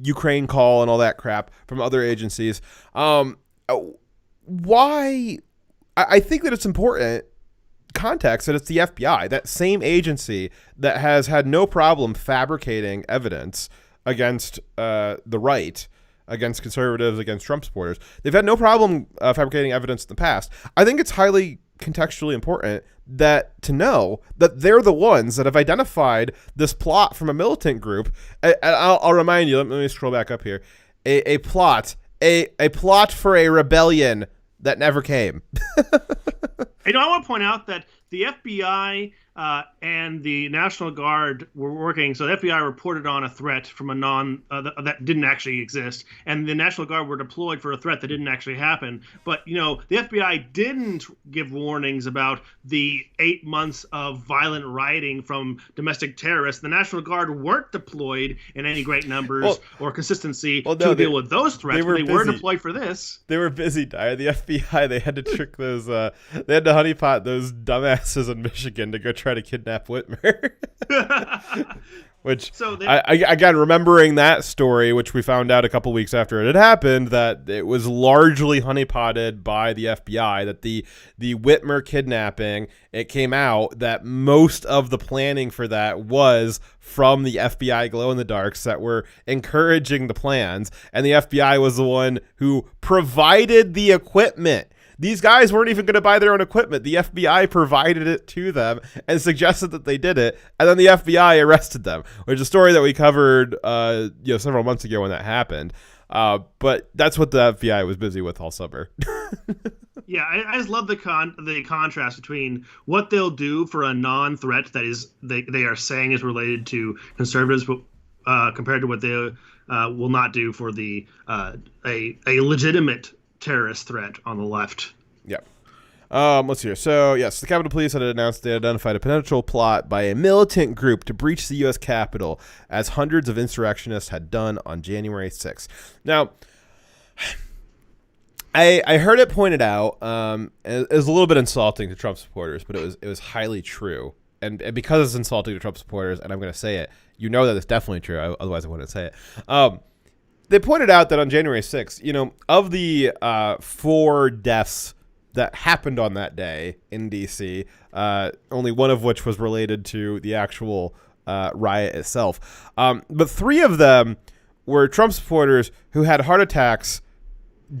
Ukraine call and all that crap from other agencies. Why? I think that it's important context that it's the FBI, that same agency that has had no problem fabricating evidence against the right, against conservatives, against Trump supporters. They've had no problem fabricating evidence in the past. I think it's highly contextually important to know that they're the ones that have identified this plot from a militant group. I'll remind you, let me scroll back up here, a plot for a rebellion that never came. I want to point out that the FBI and the National Guard were working. So the FBI reported on a threat from a that didn't actually exist, and the National Guard were deployed for a threat that didn't actually happen. But the FBI didn't give warnings about the 8 months of violent rioting from domestic terrorists. The National Guard weren't deployed in any great numbers or consistency to deal with those threats. They were deployed for this. They were busy, Dyer. The FBI, they had to trick those. They had to honeypot those dumbasses in Michigan to go try to kidnap Whitmer. Which again, remembering that story, which we found out a couple weeks after it had happened, that it was largely honeypotted by the FBI, that the Whitmer kidnapping, it came out that most of the planning for that was from the FBI glow-in-the-darks that were encouraging the plans, and the FBI was the one who provided the equipment. These guys weren't even going to buy their own equipment. The FBI provided it to them and suggested that they did it, and then the FBI arrested them, which is a story that we covered several months ago when that happened. But that's what the FBI was busy with all summer. Yeah, I just love the contrast between what they'll do for a non-threat that is they are saying is related to conservatives, but compared to what they will not do for the a legitimate terrorist threat on the left. Yeah. Let's see here. So, yes, the Capitol Police had announced they identified a potential plot by a militant group to breach the U.S. Capitol, as hundreds of insurrectionists had done on January 6th. Now, I heard it pointed out, it was a little bit insulting to Trump supporters, but it was highly true. And because it's insulting to Trump supporters, and I'm going to say it, that it's definitely true, otherwise I wouldn't say it. They pointed out that on January 6th, of the 4 deaths that happened on that day in D.C., only one of which was related to the actual riot itself. But 3 of them were Trump supporters who had heart attacks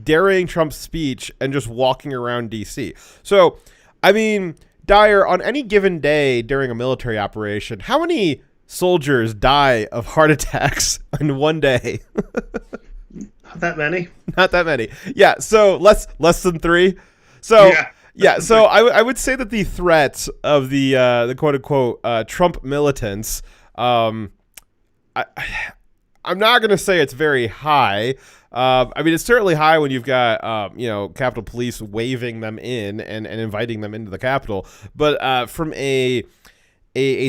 during Trump's speech and just walking around D.C. So, I mean, Dyer, on any given day during a military operation, how many soldiers die of heart attacks in one day. Not that many. Not that many. Yeah, so less than 3. So so I would say that the threat of the quote unquote Trump militants, I'm not going to say it's very high. I mean, it's certainly high when you've got Capitol Police waving them in and inviting them into the Capitol. But from a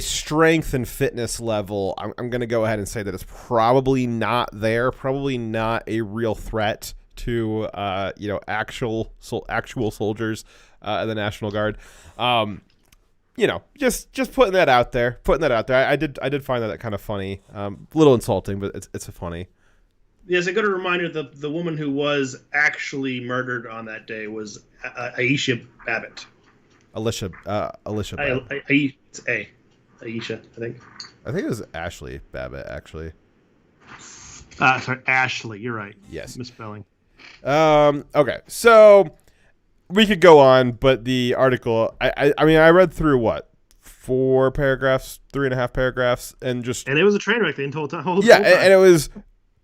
strength and fitness level, I'm going to go ahead and say that it's probably not there. Probably not a real threat to actual soldiers in the National Guard. Just putting that out there. I did find that kind of funny. A little insulting, but it's a funny. Yes, a good reminder that the woman who was actually murdered on that day was Aisha Babbitt. Alicia Babbitt. It's Aisha, I think. I think it was Ashley Babbitt, actually. Sorry, Ashley. You're right. Yes. Misspelling. Okay, so we could go on, but the article, I mean, I read through 4 paragraphs, 3.5 paragraphs, and it was a train wreck the whole time. And it was,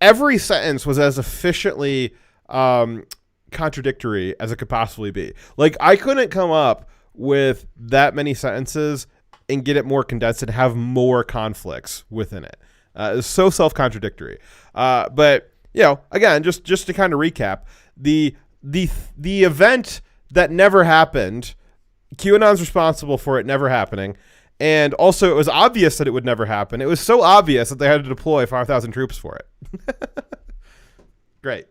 every sentence was as efficiently contradictory as it could possibly be. Like, I couldn't come up with that many sentences and get it more condensed and have more conflicts within it. It's so self-contradictory. But again, just to kind of recap, the event that never happened, QAnon's responsible for it never happening, and also it was obvious that it would never happen. It was so obvious that they had to deploy 5,000 troops for it. Great.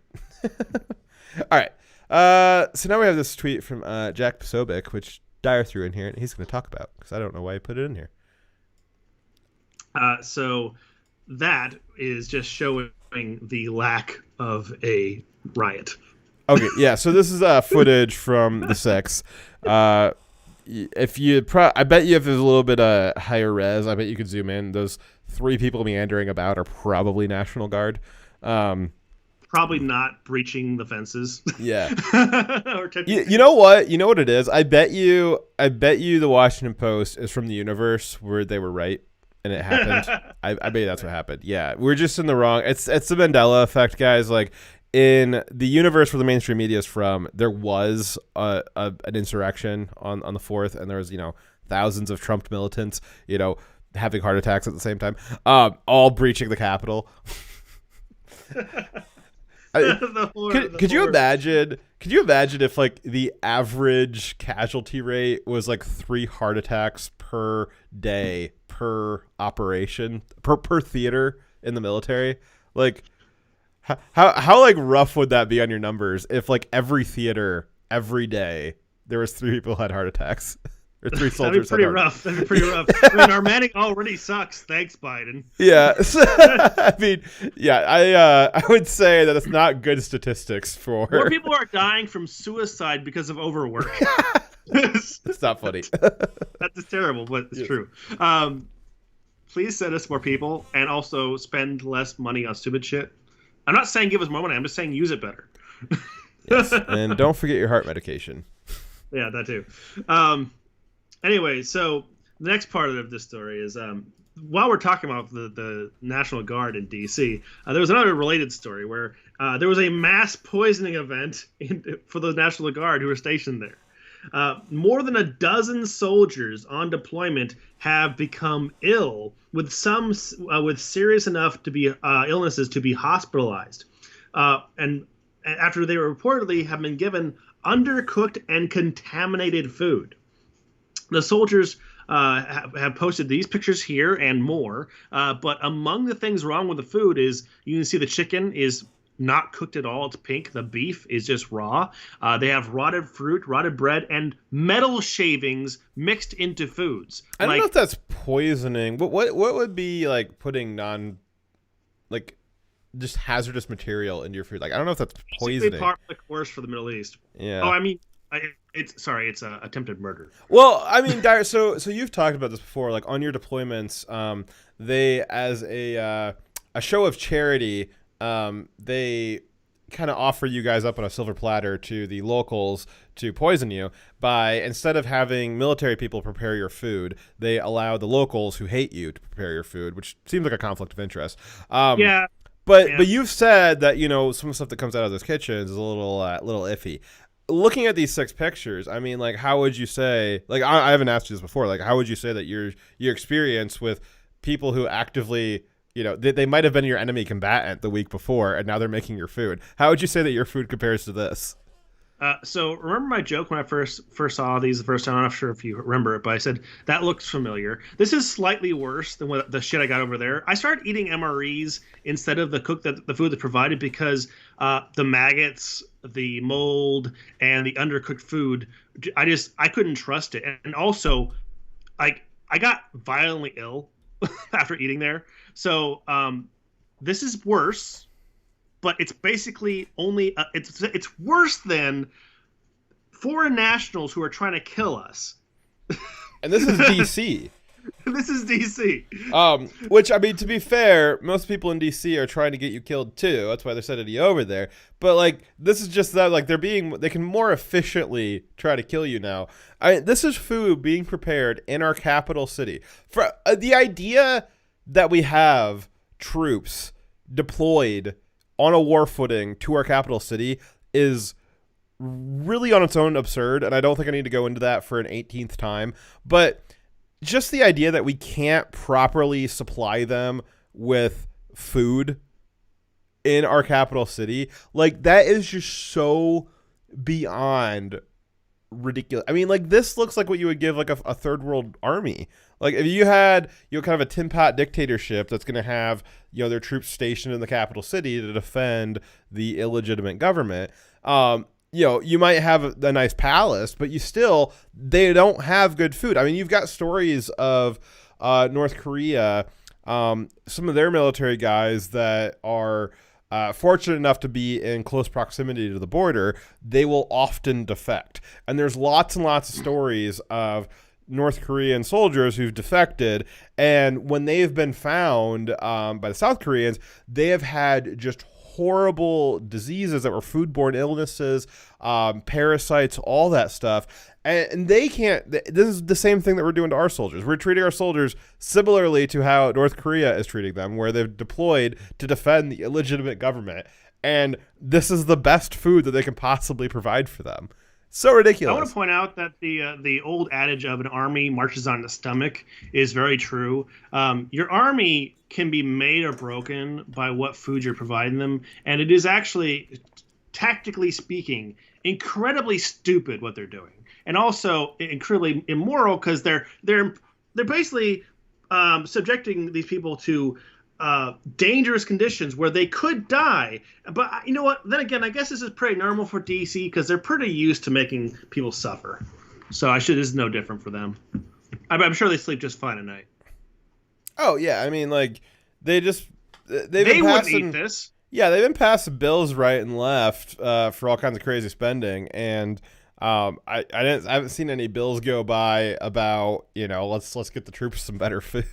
All right. So now we have this tweet from Jack Posobiec, which Dyer threw in here, and he's going to talk about, because I don't know why he put it in here. So that is just showing the lack of a riot. Okay, yeah. So this is footage from the 6. If you, I bet you if there's a little bit of higher res, I bet you could zoom in. Those 3 people meandering about are probably National Guard. Probably not breaching the fences. Yeah. You know what? You know what it is? I bet you the Washington Post is from the universe where they were right and it happened. I bet you that's what happened. Yeah. We're just in the wrong. It's the Mandela effect, guys. Like, in the universe where the mainstream media is from, there was an insurrection on the 4th, and there was, thousands of Trump militants, having heart attacks at the same time, all breaching the Capitol. Could you imagine if like the average casualty rate was like 3 heart attacks per day per operation per theater in the military? Like, how like rough would that be on your numbers if like every theater every day there was 3 people who had heart attacks? Or 3 soldiers. That'd be pretty rough. I mean, our manning already sucks. Thanks, Biden. Yeah. I mean, yeah, I would say that it's not good statistics for... More people are dying from suicide because of overwork. It's not funny. That's terrible, but it's true. Please send us more people and also spend less money on stupid shit. I'm not saying give us more money. I'm just saying use it better. Yes. And don't forget your heart medication. Yeah, that too. Anyway, so the next part of this story is while we're talking about the National Guard in D.C., there was another related story where there was a mass poisoning event for the National Guard who were stationed there. More than a dozen soldiers on deployment have become ill, with some with serious enough to be illnesses to be hospitalized, and after they reportedly have been given undercooked and contaminated food. The soldiers have posted these pictures here and more, but among the things wrong with the food is you can see the chicken is not cooked at all. It's pink. The beef is just raw. They have rotted fruit, rotted bread, and metal shavings mixed into foods. I don't know if that's poisoning. What would be like putting just hazardous material into your food? Like, I don't know if that's poisoning. Part of the course for the Middle East. Yeah. Oh, I mean, it's attempted murder. Well, I mean, Dyer, so you've talked about this before. Like, on your deployments, they, as a show of charity, they kind of offer you guys up on a silver platter to the locals to poison you by, instead of having military people prepare your food, they allow the locals who hate you to prepare your food, which seems like a conflict of interest. Yeah. But you've said that, you know, some of the stuff that comes out of those kitchens is a little iffy. Looking at these 6 pictures, I mean, like, how would you say, like, I haven't asked you this before, like, how would you say that your experience with people who actively, you know, they might have been your enemy combatant the week before, and now they're making your food. How would you say that your food compares to this? So remember my joke when I first saw these the first time? I'm not sure if you remember it, but I said that looks familiar. This is slightly worse than what the shit I got over there. I started eating MREs instead of the food that's provided because the maggots, the mold, and the undercooked food, I couldn't trust it. And also, I got violently ill after eating there. So this is worse. But it's basically only it's worse than foreign nationals who are trying to kill us. And this is DC. This is DC. Which, I mean, to be fair, most people in DC are trying to get you killed too. That's why they're sending you over there. But like, this is just that, like, they can more efficiently try to kill you now. This is food being prepared in our capital city. For the idea that we have troops deployed on a war footing to our capital city is really on its own absurd, and I don't think I need to go into that for an 18th time, but just the idea that we can't properly supply them with food in our capital city, like, that is just so beyond ridiculous. I mean, like, this looks like what you would give like a third world army. Like, if you had, you know, kind of a tin pot dictatorship that's going to have, you know, their troops stationed in the capital city to defend the illegitimate government, you know, you might have a nice palace, but they don't have good food. I mean, you've got stories of North Korea, some of their military guys that are fortunate enough to be in close proximity to the border, they will often defect. And there's lots and lots of stories of North Korean soldiers who've defected, and when they've been found by the South Koreans, they have had just horrible diseases that were foodborne illnesses, parasites, all that stuff. And they can't, this is the same thing that we're doing to our soldiers. We're treating our soldiers similarly to how North Korea is treating them, where they've deployed to defend the illegitimate government. And this is the best food that they can possibly provide for them. So ridiculous. I want to point out that the old adage of an army marches on the stomach is very true. Your army can be made or broken by what food you're providing them, and it is actually, tactically speaking, incredibly stupid what they're doing, and also incredibly immoral because they're basically subjecting these people to dangerous conditions where they could die. But you know what? Then again, I guess this is pretty normal for DC because they're pretty used to making people suffer. So this is no different for them. I'm sure they sleep just fine at night. Oh yeah, I mean, like, they wouldn't eat this. Yeah, they've been passing bills right and left for all kinds of crazy spending, and I haven't seen any bills go by about, you know, let's get the troops some better food.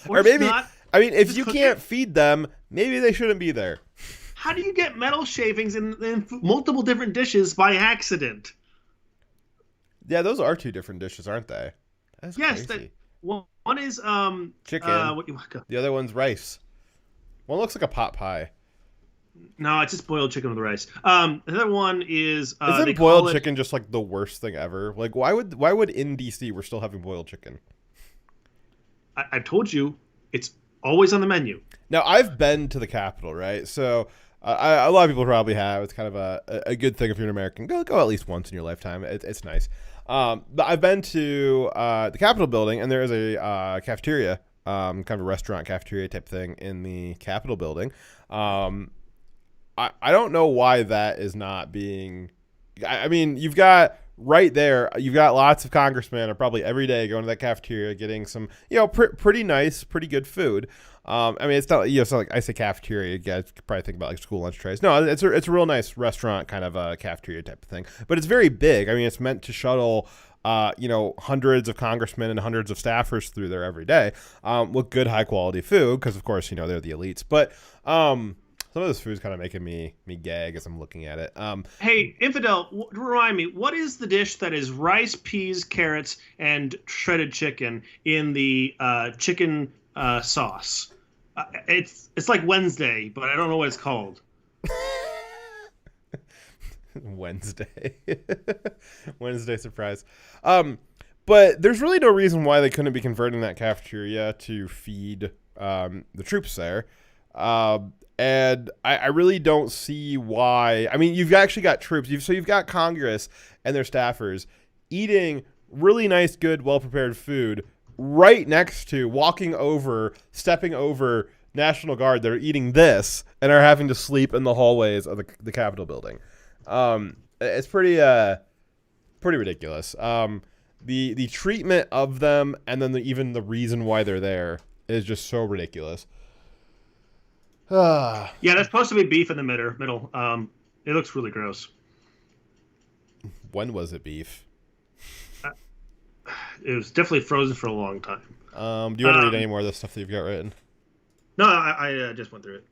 Or maybe I mean, if you can't feed them, maybe they shouldn't be there. How do you get metal shavings in multiple different dishes by accident? Yeah, those are 2 different dishes, aren't they? That's crazy. One is chicken. The other one's rice. One looks like a pot pie. No, it's just boiled chicken with rice. The other one is isn't boiled chicken just like the worst thing ever? Like, why would in DC we're still having boiled chicken? I've told you, it's always on the menu. Now, I've been to the Capitol, right? So a lot of people probably have. It's kind of a good thing if you're an American. Go at least once in your lifetime. It's nice. But I've been to the Capitol building, and there is a cafeteria, kind of a restaurant cafeteria type thing in the Capitol building. I don't know why that is not being... I mean, you've got... Right there, you've got lots of congressmen are probably every day going to that cafeteria getting some, you know, pretty nice, pretty good food. I mean, it's not, you know, it's not like I say cafeteria, you guys could probably think about like school lunch trays. No, it's a real nice restaurant kind of a cafeteria type of thing. But it's very big. I mean, it's meant to shuttle, you know, hundreds of congressmen and hundreds of staffers through there every day with good, high quality food because, of course, you know, they're the elites. But Some of this food's kind of making me gag as I'm looking at it. Hey, Infidel, remind me, what is the dish that is rice, peas, carrots, and shredded chicken in the chicken sauce? It's like Wednesday, but I don't know what it's called. Wednesday surprise. But there's really no reason why they couldn't be converting that cafeteria to feed the troops there. And I really don't see why. I mean, you've actually got troops. You've got Congress and their staffers eating really nice, good, well-prepared food right next to, stepping over National Guard that are eating this and are having to sleep in the hallways of the Capitol building. It's pretty ridiculous. The treatment of them and then even the reason why they're there is just so ridiculous. Yeah, that's supposed to be beef in the middle. It looks really gross. When was it beef? It was definitely frozen for a long time. Do you want to read any more of the stuff that you've got written? No, I just went through it.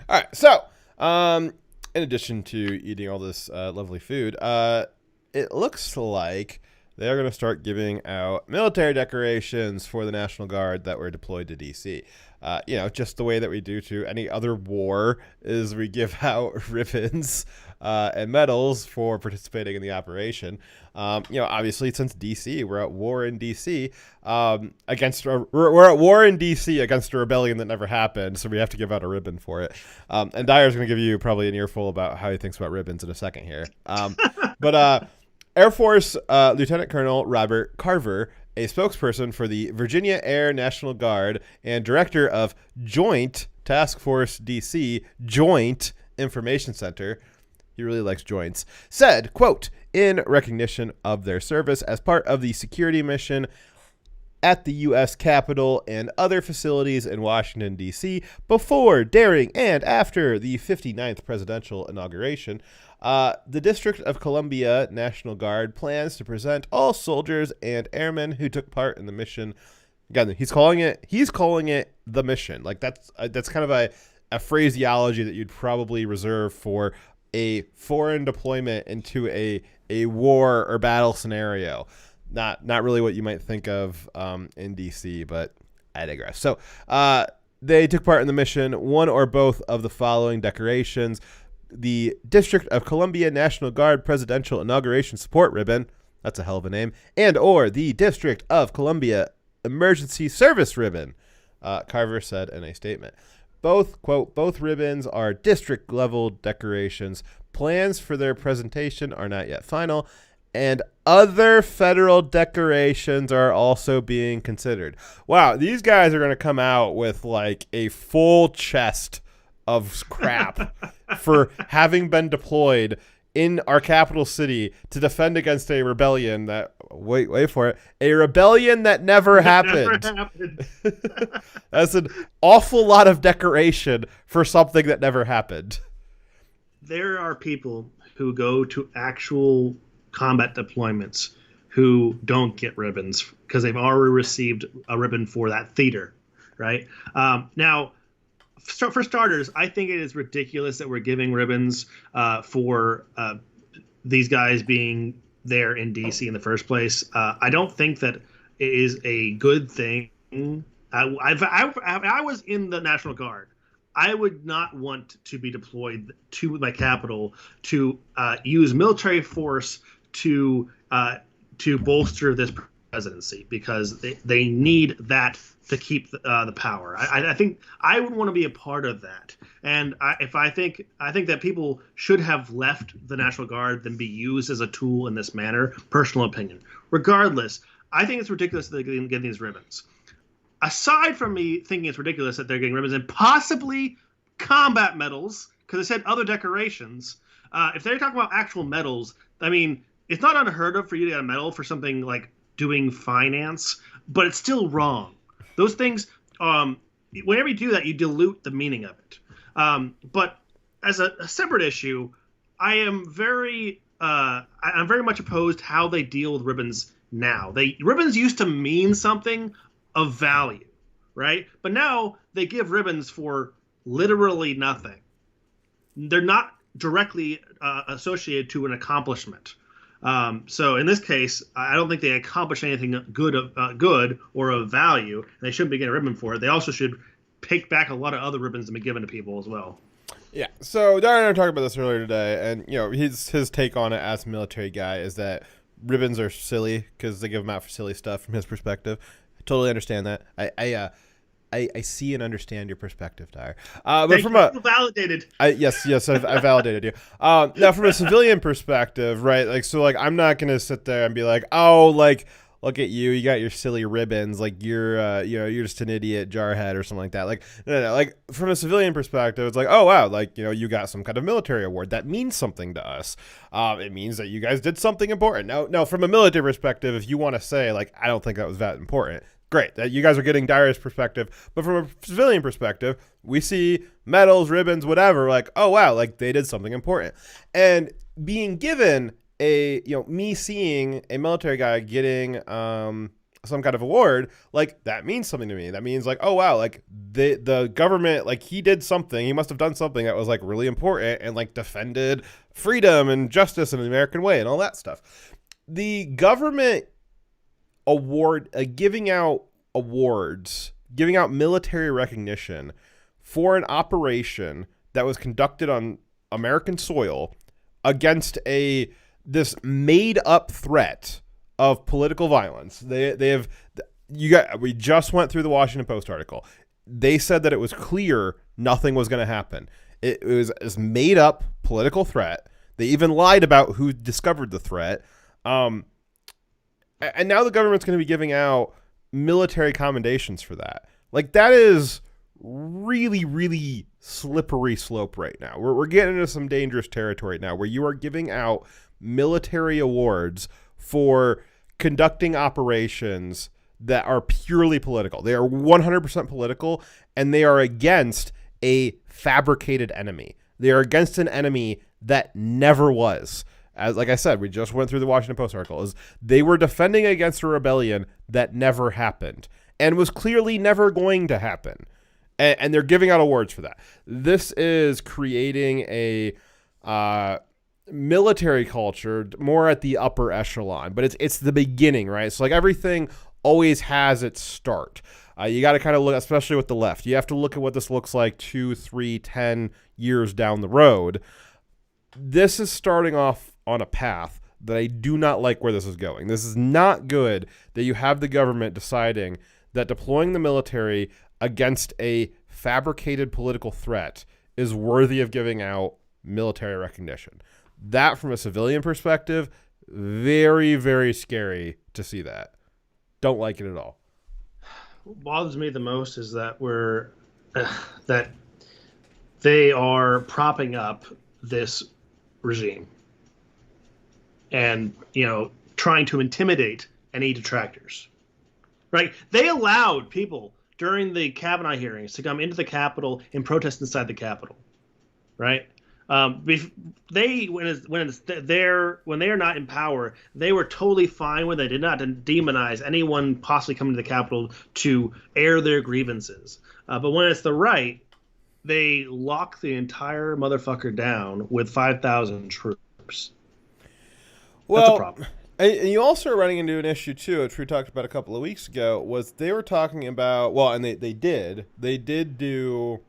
All right. So, in addition to eating all this lovely food, it looks like they're going to start giving out military decorations for the National Guard that were deployed to D.C. Just the way that we do to any other war is we give out ribbons and medals for participating in the operation. Obviously, since D.C., we're at war in D.C. We're at war in D.C. against a rebellion that never happened, so we have to give out a ribbon for it. And Dyer's going to give you probably an earful about how he thinks about ribbons in a second here. But Air Force Lieutenant Colonel Robert Carver, a spokesperson for the Virginia Air National Guard and director of Joint Task Force DC Joint Information Center, he really likes joints, said, quote, in recognition of their service as part of the security mission at the U.S. Capitol and other facilities in Washington, D.C., before, during, and after the 59th presidential inauguration, the District of Columbia National Guard plans to present all soldiers and airmen who took part in the mission. Again, he's calling it the mission. Like that's kind of a phraseology that you'd probably reserve for a foreign deployment into a war or battle scenario. Not really what you might think of in DC, but I digress. So they took part in the mission. One or both of the following decorations: the District of Columbia National Guard Presidential Inauguration Support Ribbon, that's a hell of a name, and or the District of Columbia Emergency Service Ribbon, Carver said in a statement. Both, quote, both ribbons are district-level decorations. Plans for their presentation are not yet final, and other federal decorations are also being considered. Wow, these guys are going to come out with like a full chest of crap for having been deployed in our capital city to defend against a rebellion that, wait for it, a rebellion that never happened. That's an awful lot of decoration for something that never happened. There are people who go to actual combat deployments who don't get ribbons because they've already received a ribbon for that theater, right? Now, for starters, I think it is ridiculous that we're giving ribbons for these guys being there in DC in the first place. I don't think that it is a good thing. I was in the National Guard. I would not want to be deployed to my capital to use military force to bolster this presidency because they need that to keep the power. I think I would want to be a part of that. And I think that people should have left the National Guard than be used as a tool in this manner. Personal opinion. Regardless, I think it's ridiculous that they're getting these ribbons. Aside from me thinking it's ridiculous that they're getting ribbons and possibly combat medals, because I said other decorations, if they're talking about actual medals, I mean, it's not unheard of for you to get a medal for something like doing finance, but it's still wrong. Those things, whenever you do that, you dilute the meaning of it. But as a separate issue, I'm very much opposed to how they deal with ribbons now. Ribbons used to mean something of value, right? But now they give ribbons for literally nothing. they're not directly associated to an accomplishment. So in this case, I don't think they accomplish anything good or of value. They shouldn't be getting a ribbon for it. They also should pick back a lot of other ribbons and be given to people as well. Yeah. So Darren and I were talking about this earlier today, and his take on it as a military guy is that ribbons are silly because they give them out for silly stuff from his perspective. I totally understand that. I see and understand your perspective, Dyer. But from validated. Yes, I've validated you. Now, from a civilian perspective, right? Like, so, like, I'm not gonna sit there and be like, oh, like, look at you, you got your silly ribbons, like you're, you're just an idiot jarhead or something like that. Like, no. Like, from a civilian perspective, it's like, oh wow, like, you got some kind of military award that means something to us. It means that you guys did something important. Now, from a military perspective, if you want to say like, I don't think that was that important. Great, that you guys are getting Dyer's perspective, but from a civilian perspective, we see medals, ribbons, whatever, like, oh wow, like they did something important. And being given me seeing a military guy getting some kind of award, like that means something to me. That means like, oh wow, like the government, like he did something, he must have done something that was like really important and like defended freedom and justice in the American way and all that stuff. The government giving out awards, giving out military recognition for an operation that was conducted on American soil against this made up threat of political violence. We just went through the Washington Post article. They said that it was clear nothing was going to happen. It was a made up political threat. They even lied about who discovered the threat. And now the government's going to be giving out military commendations for that. Like, that is really, really slippery slope right now. We're getting into some dangerous territory now where you are giving out military awards for conducting operations that are purely political. They are 100% political, and they are against a fabricated enemy. They are against an enemy that never was. As like I said, we just went through the Washington Post article, is they were defending against a rebellion that never happened and was clearly never going to happen. And they're giving out awards for that. This is creating a military culture more at the upper echelon, but it's the beginning, right? So like everything always has its start. You got to kind of look, especially with the left, you have to look at what this looks like 2, 3, 10 years down the road. This is starting off on a path that I do not like where this is going. This is not good that you have the government deciding that deploying the military against a fabricated political threat is worthy of giving out military recognition. That, from a civilian perspective, very, very scary to see that. Don't like it at all. What bothers me the most is that that they are propping up this regime and trying to intimidate any detractors, right? They allowed people during the Kavanaugh hearings to come into the Capitol and protest inside the Capitol, right? When they are not in power, they were totally fine when they did not demonize anyone possibly coming to the Capitol to air their grievances. But when it's the right, they lock the entire motherfucker down with 5,000 troops. Well, that's a problem. And you also are running into an issue too, which we talked about a couple of weeks ago. Was they were talking about and they did do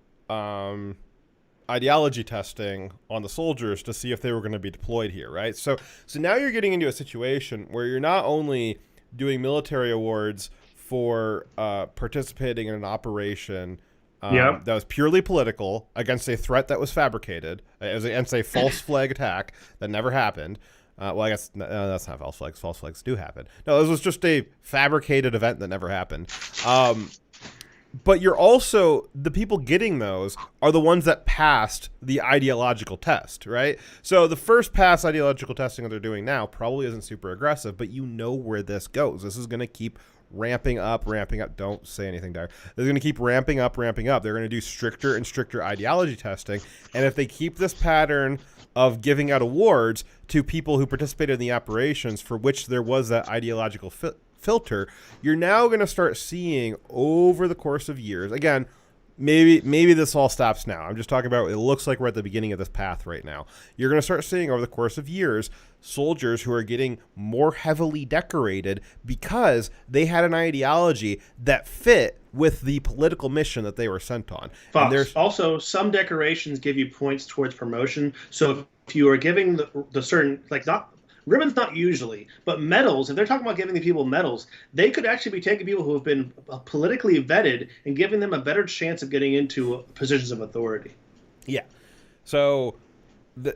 ideology testing on the soldiers to see if they were going to be deployed here, right? So now you're getting into a situation where you're not only doing military awards for participating in an operation that was purely political against a threat that was fabricated, against a false flag attack that never happened. I guess that's not false flags. False flags do happen. No, this was just a fabricated event that never happened. But you're also, the people getting those are the ones that passed the ideological test, right? So the first pass ideological testing that they're doing now probably isn't super aggressive, but you know where this goes. This is going to keep ramping up. Don't say anything there. They're going to keep ramping up. They're going to do stricter and stricter ideology testing. And if they keep this pattern of giving out awards to people who participated in the operations for which there was that ideological filter, you're now going to start seeing over the course of years, again, maybe this all stops now. I'm just talking about it looks like we're at the beginning of this path right now. You're going to start seeing over the course of years soldiers who are getting more heavily decorated because they had an ideology that fit with the political mission that they were sent on. Fox, And there's also, some decorations give you points towards promotion. So if you are giving the certain, like, not ribbons, not usually, but medals, if they're talking about giving the people medals, they could actually be taking people who have been politically vetted and giving them a better chance of getting into positions of authority. Yeah. So I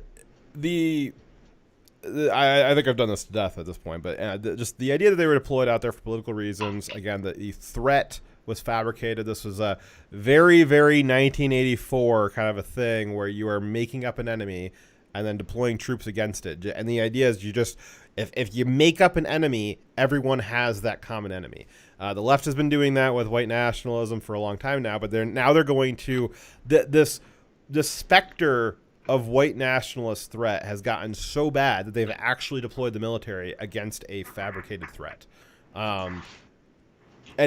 think I've done this to death at this point, but just the idea that they were deployed out there for political reasons, again, the threat was fabricated. This was a very, very 1984 kind of a thing where you are making up an enemy and then deploying troops against it. And the idea is you just, if you make up an enemy, everyone has that common enemy. The left has been doing that with white nationalism for a long time now, but they're going to, this specter of white nationalist threat has gotten so bad that they've actually deployed the military against a fabricated threat. And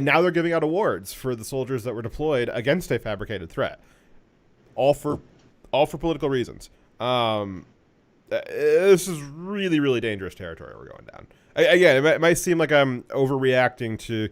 now they're giving out awards for the soldiers that were deployed against a fabricated threat, all for political reasons. This is really, really dangerous territory we're going down. Again, it might seem like I'm overreacting to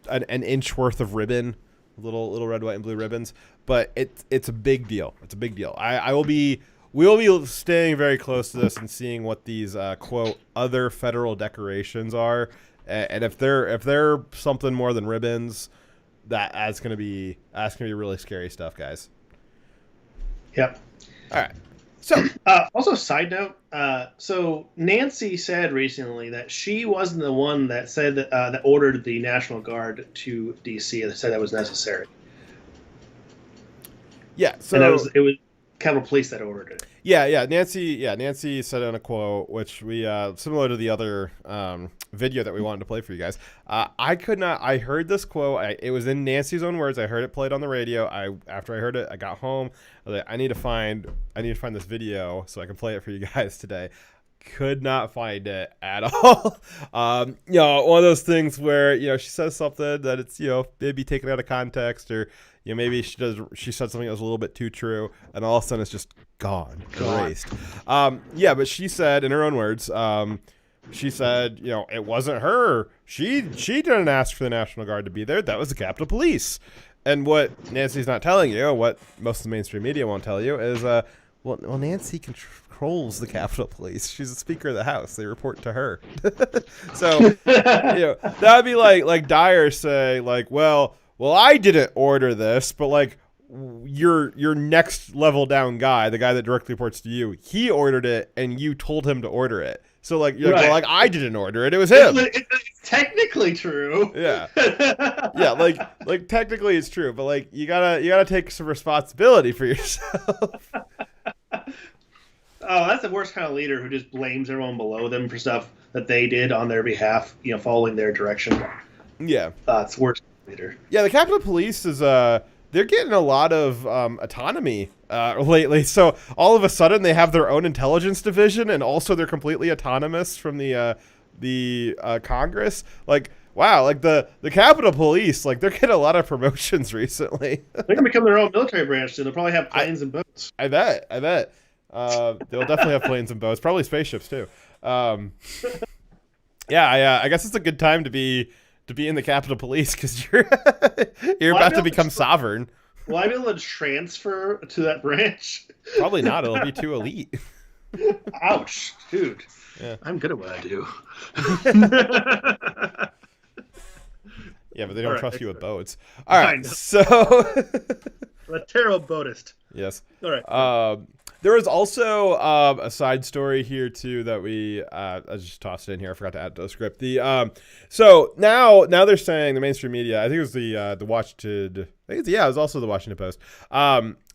an inch worth of ribbon, little red, white, and blue ribbons, but it's a big deal. It's a big deal. We will be staying very close to this and seeing what these quote other federal decorations are, and if they're something more than ribbons, that's gonna be really scary stuff, guys. Yep. All right. So, also, side note. So Nancy said recently that she wasn't the one that said that ordered the National Guard to D.C. and said that was necessary. Yeah. So and it was Capitol Police that ordered it. Yeah. Nancy said in a quote, which we similar to the other video that we wanted to play for you guys. I heard this quote. It was in Nancy's own words. I heard it played on the radio. After I heard it, I got home. I was like, I need to find this video so I can play it for you guys today. Could not find it at all. One of those things where she says something that it's maybe taken out of context, or maybe she said something that was a little bit too true, and all of a sudden it's just gone, erased. But she said in her own words, she said, it wasn't her. She didn't ask for the National Guard to be there. That was the Capitol Police. And what Nancy's not telling you, what most of the mainstream media won't tell you, is well, Nancy controls the Capitol Police. She's the Speaker of the House. They report to her. So that would be like Dyer say, like, well, I didn't order this, but like your next level down guy, the guy that directly reports to you, he ordered it, and you told him to order it. So like, you're like, well, like, I didn't order it. It was him. It's technically true. Yeah. Yeah. Like technically it's true, but like, you gotta take some responsibility for yourself. Oh, that's the worst kind of leader, who just blames everyone below them for stuff that they did on their behalf, following their direction. Yeah. It's the worst leader. Yeah. The Capitol Police is, they're getting a lot of autonomy lately. So all of a sudden they have their own intelligence division, and also they're completely autonomous from the Congress. Like, wow, like the Capitol Police, like, they're getting a lot of promotions recently. They're gonna become their own military branch soon. They'll probably have planes and boats. I bet. They'll definitely have planes and boats, probably spaceships too. I guess it's a good time to be in the Capitol Police, because you're about to become sovereign. Will I be able to transfer to that branch? Probably not. It'll be too elite. Ouch, dude. Yeah. I'm good at what I do. Yeah, but they don't trust you with boats. All right, so a terrible boatist. Yes. All right. There was also a side story here too that I just tossed it in here. I forgot to add to the script. So now they're saying, the mainstream media, I think it was the Washington. It was also the Washington Post.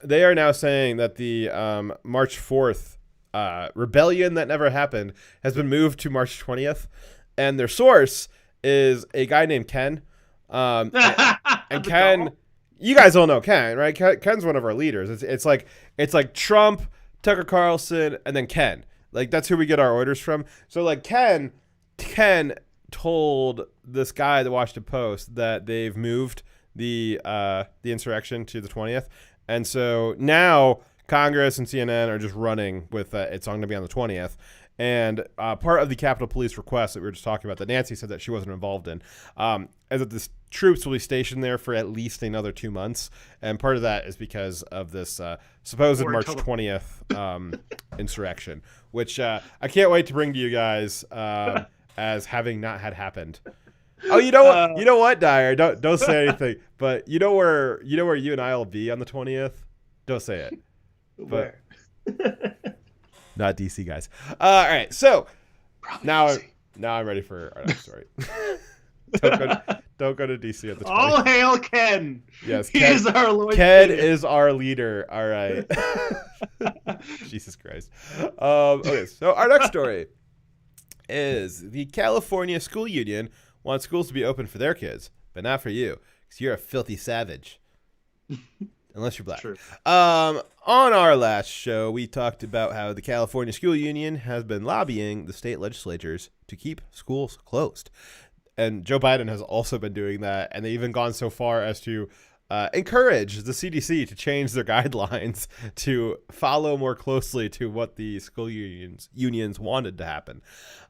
They are now saying that the March 4th rebellion that never happened has been moved to March 20th, and their source is a guy named Ken. And Ken, you guys all know Ken, right? Ken's one of our leaders. It's like Trump, Tucker Carlson, and then Ken. Like, that's who we get our orders from. So like Ken told this guy at the Washington Post that they've moved the insurrection to the 20th. And so now Congress and CNN are just running with it's going to be on the 20th. And part of the Capitol Police request that we were just talking about that Nancy said that she wasn't involved in is that the troops will be stationed there for at least another 2 months. And part of that is because of this supposed March 20th insurrection, which I can't wait to bring to you guys as having not had happened. Oh, you know what? You know what, Dyer? Don't say anything. But you know where you and I will be on the 20th? Don't say it. Where? Not DC, guys. All right, so now I'm ready for our next story. don't go to DC at the 20th. All hail Ken. Yes, he is our Lord. Ken is our leader. All right. Jesus Christ. Okay, so our next story is the California School Union wants schools to be open for their kids, but not for you, because you're a filthy savage. Unless you're black. True. On our last show, we talked about how the California School Union has been lobbying the state legislatures to keep schools closed. And Joe Biden has also been doing that, and they've even gone so far as to encourage the CDC to change their guidelines to follow more closely to what the school unions wanted to happen.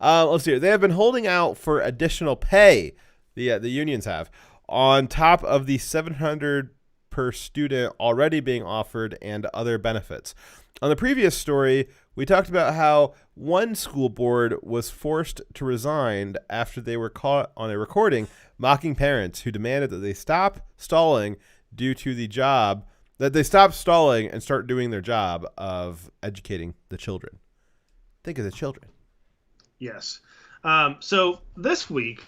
Let's see. They have been holding out for additional pay, the unions have, on top of the $700 per student already being offered and other benefits. On the previous story, we talked about how one school board was forced to resign after they were caught on a recording mocking parents who demanded that they stop stalling due to the job, that they stop stalling and start doing their job of educating the children. Think of the children. Yes. So this week,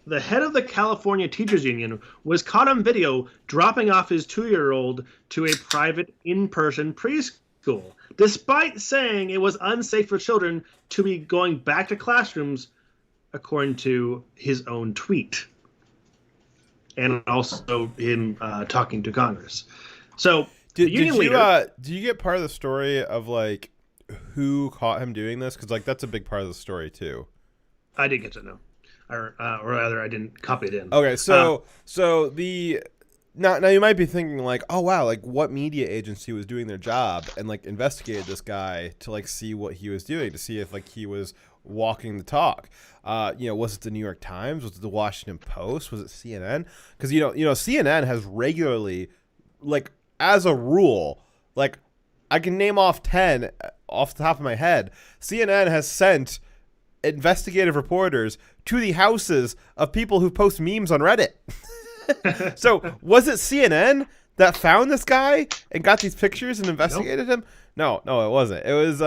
the head of the California Teachers Union was caught on video dropping off his 2-year-old to a private in-person preschool, despite saying it was unsafe for children to be going back to classrooms, according to his own tweet. And also him talking to Congress. So, did you get part of the story of like who caught him doing this? Because like that's a big part of the story too. I didn't get to know. Or rather, I didn't copy it in. Okay, so now you might be thinking like, oh wow, like what media agency was doing their job and like investigated this guy to like see what he was doing, to see if like he was walking the talk. Was it the New York Times? Was it the Washington Post? Was it CNN? Because you know CNN has regularly, like as a rule, like I can name off 10 off the top of my head. CNN has sent investigative reporters to the houses of people who post memes on Reddit. So was it CNN that found this guy and got these pictures and investigated him? No, it wasn't. It was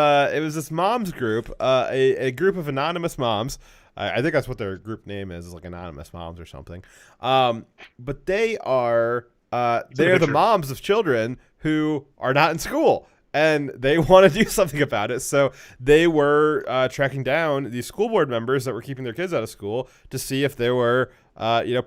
this moms group, a group of anonymous moms. I think that's what their group name is like Anonymous Moms or something. But they are the moms of children who are not in school. And they want to do something about it. So they were tracking down these school board members that were keeping their kids out of school to see if they were,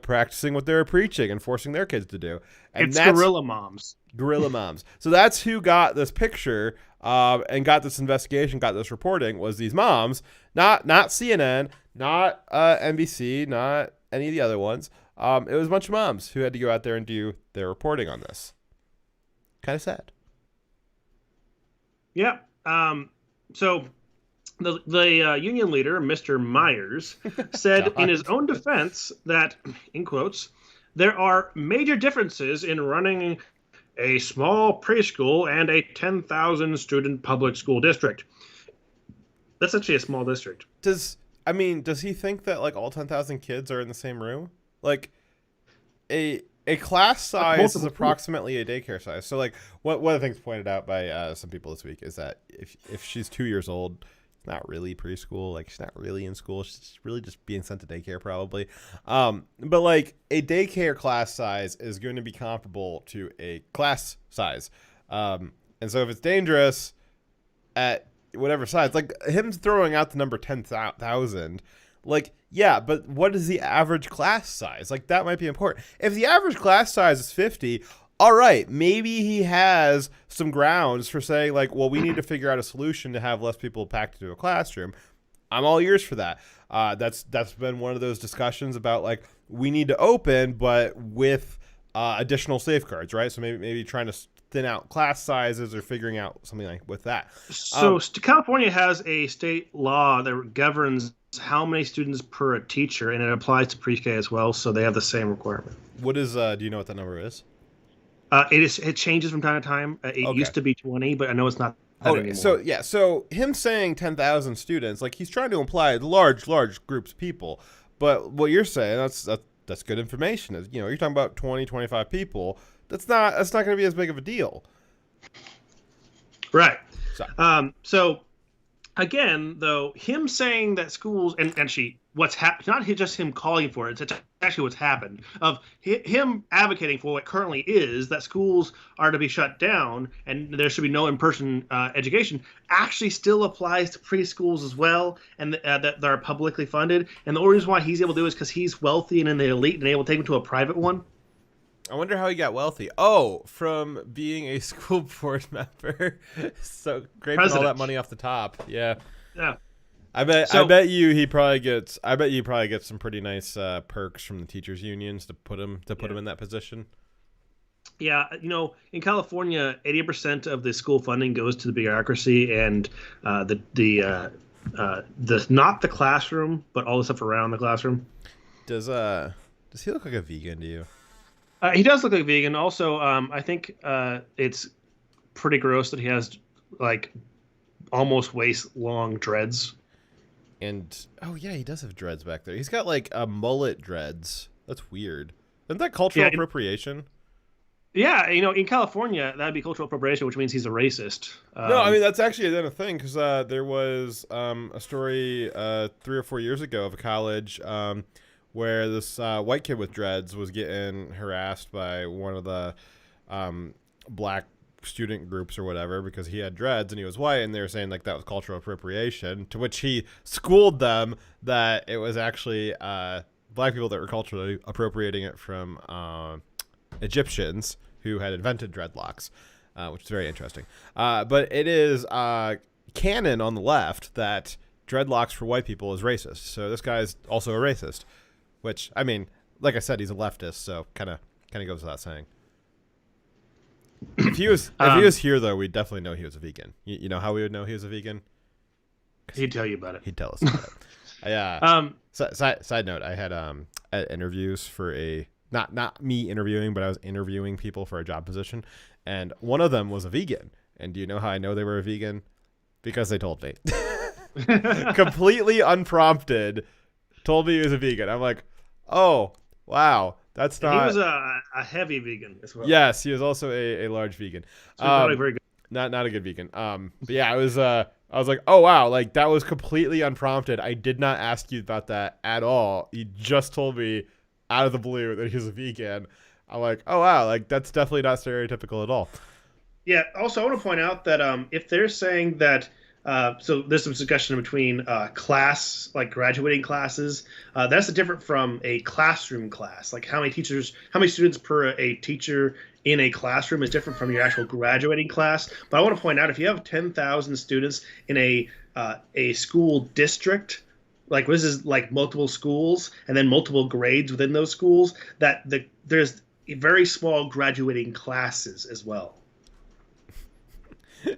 practicing what they were preaching and forcing their kids to do. And it's Guerrilla Moms. Guerrilla Moms. So that's who got this picture and got this investigation, got this reporting, was these moms. Not CNN, not NBC, not any of the other ones. It was a bunch of moms who had to go out there and do their reporting on this. Kind of sad. Yeah. So the union leader, Mr. Myers, said in his own defense that, in quotes, there are major differences in running a small preschool and a 10,000 student public school district. That's actually a small district. Does he think that like all 10,000 kids are in the same room? Like a class size is approximately a daycare size. So like one of the things pointed out by some people this week is that if she's 2 years old, it's not really preschool. Like she's not really in school. She's really just being sent to daycare probably. But like a daycare class size is going to be comparable to a class size. And so if it's dangerous at whatever size, like him throwing out the number 10,000, like, yeah, but what is the average class size? Like, that might be important. If the average class size is 50, all right, maybe he has some grounds for saying, like, well, we need to figure out a solution to have less people packed into a classroom. I'm all ears for that. That's been one of those discussions about, like, we need to open, but with additional safeguards, right? So maybe trying to thin out class sizes or figuring out something like with that. So California has a state law that governs how many students per a teacher, and it applies to pre-K as well. So they have the same requirement. What is? Do you know what that number is? It changes from time to time. It used to be 20, but I know it's not. Okay, so him saying 10,000 students, like he's trying to imply large groups of people. But what you're saying, that's good information. Is you're talking about 20, 25 people. That's not going to be as big of a deal. Right. So again, though, him saying that schools and actually what's happened, not just him calling for it, it's actually what's happened, of him advocating for what currently is that schools are to be shut down and there should be no in-person education, actually still applies to preschools as well, and that are publicly funded. And the only reason why he's able to do it is because he's wealthy and in the elite and able to take them to a private one. I wonder how he got wealthy. Oh, from being a school board member. So great all that money off the top. Yeah. Yeah. I bet you he probably gets some pretty nice perks from the teachers unions to put him in that position. Yeah, in California, 80% of the school funding goes to the bureaucracy and the not the classroom, but all the stuff around the classroom. Does he look like a vegan to you? He does look like a vegan. Also, I think it's pretty gross that he has like almost waist long dreads. And he does have dreads back there. He's got like a mullet dreads. That's weird. Isn't that cultural appropriation? Yeah, in California, that'd be cultural appropriation, which means he's a racist. No, I mean that's actually a thing because there was a story 3 or 4 years ago of a college where this white kid with dreads was getting harassed by one of the black student groups or whatever because he had dreads and he was white, and they were saying like that was cultural appropriation, to which he schooled them that it was actually black people that were culturally appropriating it from Egyptians who had invented dreadlocks, which is very interesting. But it is canon on the left that dreadlocks for white people is racist, so this guy's also a racist, which, I mean, like I said, he's a leftist, so kind of goes without saying. If he was here, though, we'd definitely know he was a vegan. You know how we would know he was a vegan? He'd tell you about it. He'd tell us about it. Side note: I had interviews for not me interviewing, but I was interviewing people for a job position, and one of them was a vegan. And do you know how I know they were a vegan? Because they told me, completely unprompted, told me he was a vegan. I'm like, oh wow. That's not. He was a heavy vegan as well. Yes, he was also a large vegan. So probably very good. Not a good vegan. But yeah, I was like, oh wow, like that was completely unprompted. I did not ask you about that at all. You just told me out of the blue that he was a vegan. I'm like, oh wow, like that's definitely not stereotypical at all. Yeah. Also, I want to point out that if they're saying that. So there's some discussion between class, like graduating classes. That's different from a classroom class. Like how many students per a teacher in a classroom is different from your actual graduating class. But I want to point out, if you have 10,000 students in a school district, like this is like multiple schools and then multiple grades within those schools, there's very small graduating classes as well.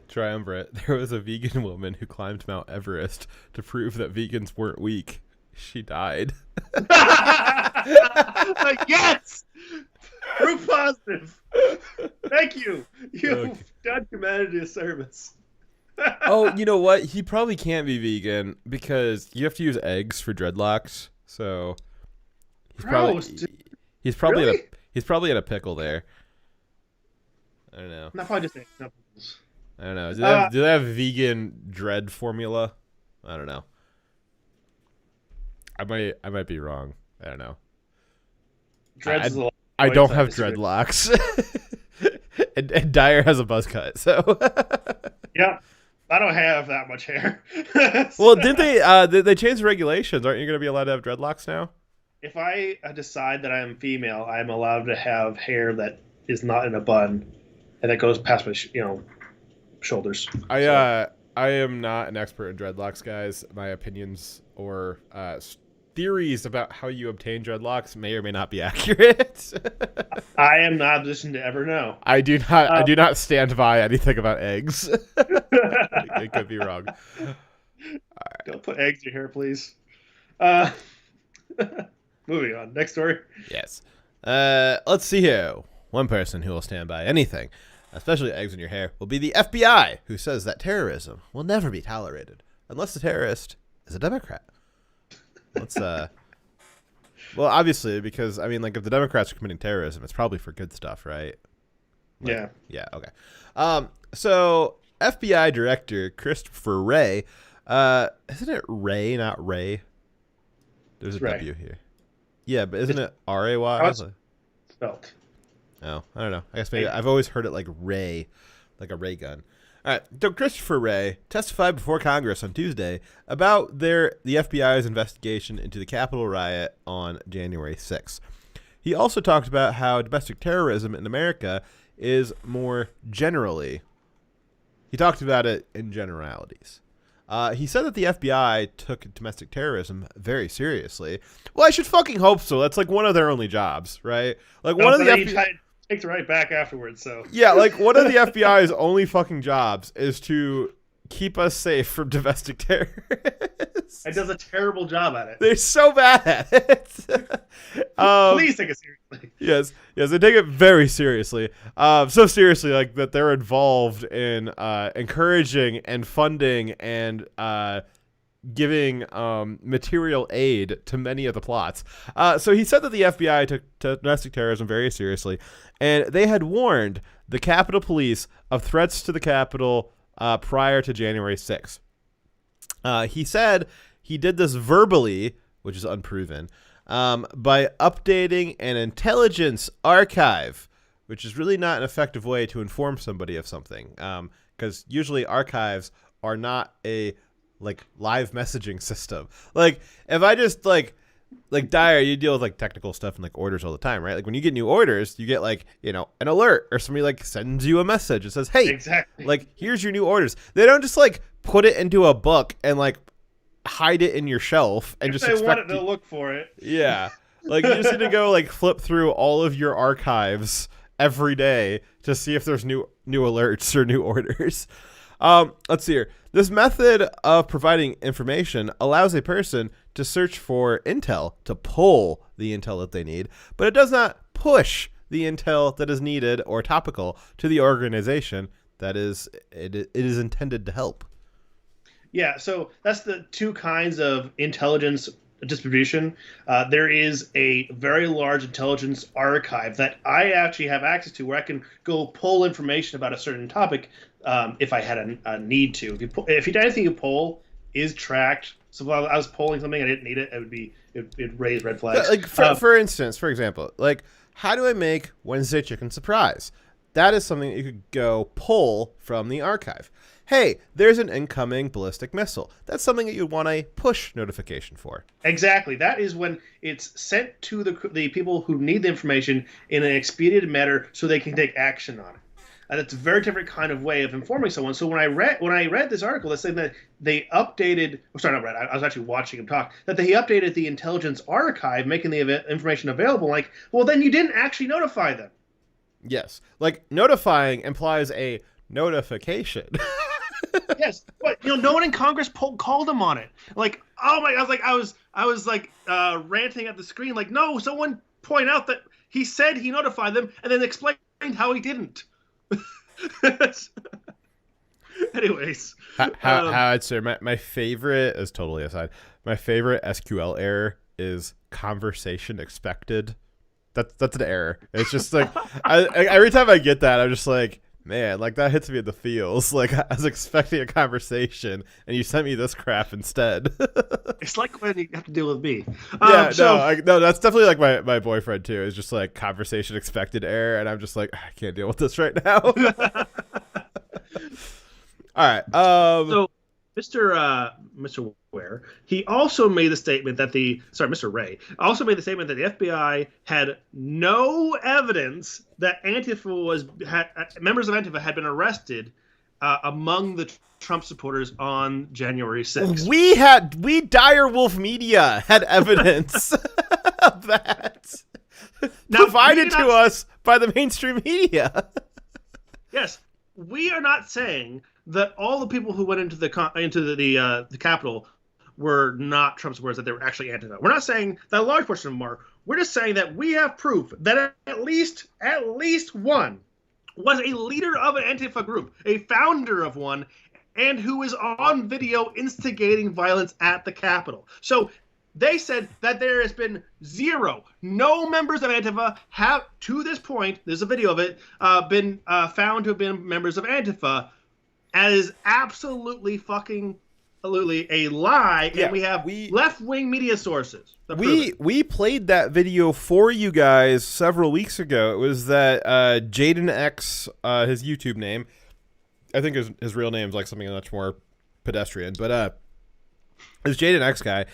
Triumvirate. There was a vegan woman who climbed Mount Everest to prove that vegans weren't weak. She died. Yes! Proof positive. Thank you. You've done humanity a service. Oh, you know what? He probably can't be vegan because you have to use eggs for dreadlocks. So he's probably in a pickle there. I don't know. Not probably just eggs. I don't know. Do they have vegan dread formula? I don't know. I might be wrong. I don't know. I don't have dreadlocks. and Dyer has a buzz cut, so yeah. I don't have that much hair. Well, did they change the regulations? Aren't you going to be allowed to have dreadlocks now? If I decide that I am female, I'm allowed to have hair that is not in a bun and that goes past my shoulders. I am not an expert in dreadlocks, guys. My opinions or theories about how you obtain dreadlocks may or may not be accurate. I am not in a position to ever know. I do not. I do not stand by anything about eggs. It could be wrong. Right. Don't put eggs in your hair, please. Moving on. Next story. Yes. Let's see here. One person who will stand by anything, especially eggs in your hair, will be the FBI, who says that terrorism will never be tolerated unless the terrorist is a Democrat. Let's well, obviously, because I mean, like, if the Democrats are committing terrorism, it's probably for good stuff, right? Like, yeah. Yeah. Okay. So FBI Director Christopher Wray, isn't it Ray, not Ray? There's a Ray. W here. Yeah, but isn't it R-A-Y? Spelled. Oh, I don't know. I guess maybe I've always heard it like Ray, like a ray gun. All right. So Christopher Wray testified before Congress on Tuesday about the FBI's investigation into the Capitol riot on January 6th. He also talked about how domestic terrorism in America is more generally. He talked about it in generalities. He said that the FBI took domestic terrorism very seriously. Well, I should fucking hope so. That's like one of their only jobs, right? Like one of the FBI takes it right back afterwards. So yeah, like one of the FBI's only fucking jobs is to keep us safe from domestic terrorists. It does a terrible job at it. They're so bad at it. Please take it seriously. Yes, they take it very seriously. So seriously, like that they're involved in encouraging and funding and giving material aid to many of the plots. So he said that the FBI took domestic terrorism very seriously, and they had warned the Capitol Police of threats to the Capitol prior to January 6th. He said he did this verbally, which is unproven, by updating an intelligence archive, which is really not an effective way to inform somebody of something, because usually archives are not a like live messaging system. Like if I just like Dyer, you deal with like technical stuff and like orders all the time, right? Like when you get new orders, you get like, you know, an alert or somebody like sends you a message. It says, hey, exactly, like here's your new orders. They don't just like put it into a book and like hide it in your shelf and if just they expect want it to look for it. Yeah. Like you just need to go like flip through all of your archives every day to see if there's new alerts or new orders. Let's see here. This method of providing information allows a person to search for intel, to pull the intel that they need, but it does not push the intel that is needed or topical to the organization that it is intended to help. Yeah, so that's the two kinds of intelligence distribution. There is a very large intelligence archive that I actually have access to, where I can go pull information about a certain topic if I had a need to. If anything you pull is tracked, so if I was polling something I didn't need it, it'd raise red flags. Like for instance, for example, like how do I make Wednesday chicken surprise? That is something that you could go pull from the archive. Hey, there's an incoming ballistic missile. That's something that you'd want a push notification for. Exactly. That is when it's sent to the people who need the information in an expedited manner so they can take action on it. And it's a very different kind of way of informing someone. So when I read this article that said that they updated, I was actually watching him talk, that they updated the intelligence archive, making the information available. Like, well, then you didn't actually notify them. Yes. Like notifying implies a notification. Yes, but no one in Congress called him on it. Like, oh my! I was like ranting at the screen. Like, no, someone point out that he said he notified them, and then explained how he didn't. Anyways, how I'd say my favorite is totally aside. My favorite SQL error is conversation expected. That's an error. It's just like every time I get that, I'm just like, man, like that hits me in the feels. Like I was expecting a conversation, and you sent me this crap instead. It's like when you have to deal with me. Yeah, no, that's definitely like my boyfriend too. Is just like conversation expected error, and I'm just like, I can't deal with this right now. All right. So, Mr. Ware, he also made the statement that Mr. Wray also made the statement that the FBI had no evidence that members of Antifa had been arrested among the Trump supporters on January 6th. We Direwolf Media had evidence of that provided to us by the mainstream media. Yes, we are not saying that all the people who went into the Capitol were not Trump supporters, that they were actually Antifa. We're not saying that a large portion of them are. We're just saying that we have proof that at least one was a leader of an Antifa group, a founder of one, and who is on video instigating violence at the Capitol. So they said that there has been no members of Antifa have, to this point, there's a video of it, been found to have been members of Antifa. That is absolutely a lie, and we have left-wing media sources. We played that video for you guys several weeks ago. It was that Jaden X, his YouTube name. I think his real name is like something much more pedestrian, but this Jaden X guy,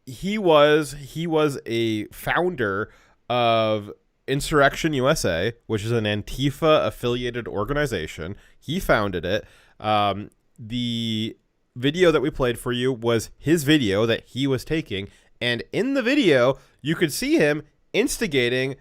he was a founder of Insurrection USA, which is an Antifa affiliated organization. He founded it. The video that we played for you was his video that he was taking, and in the video you could see him instigating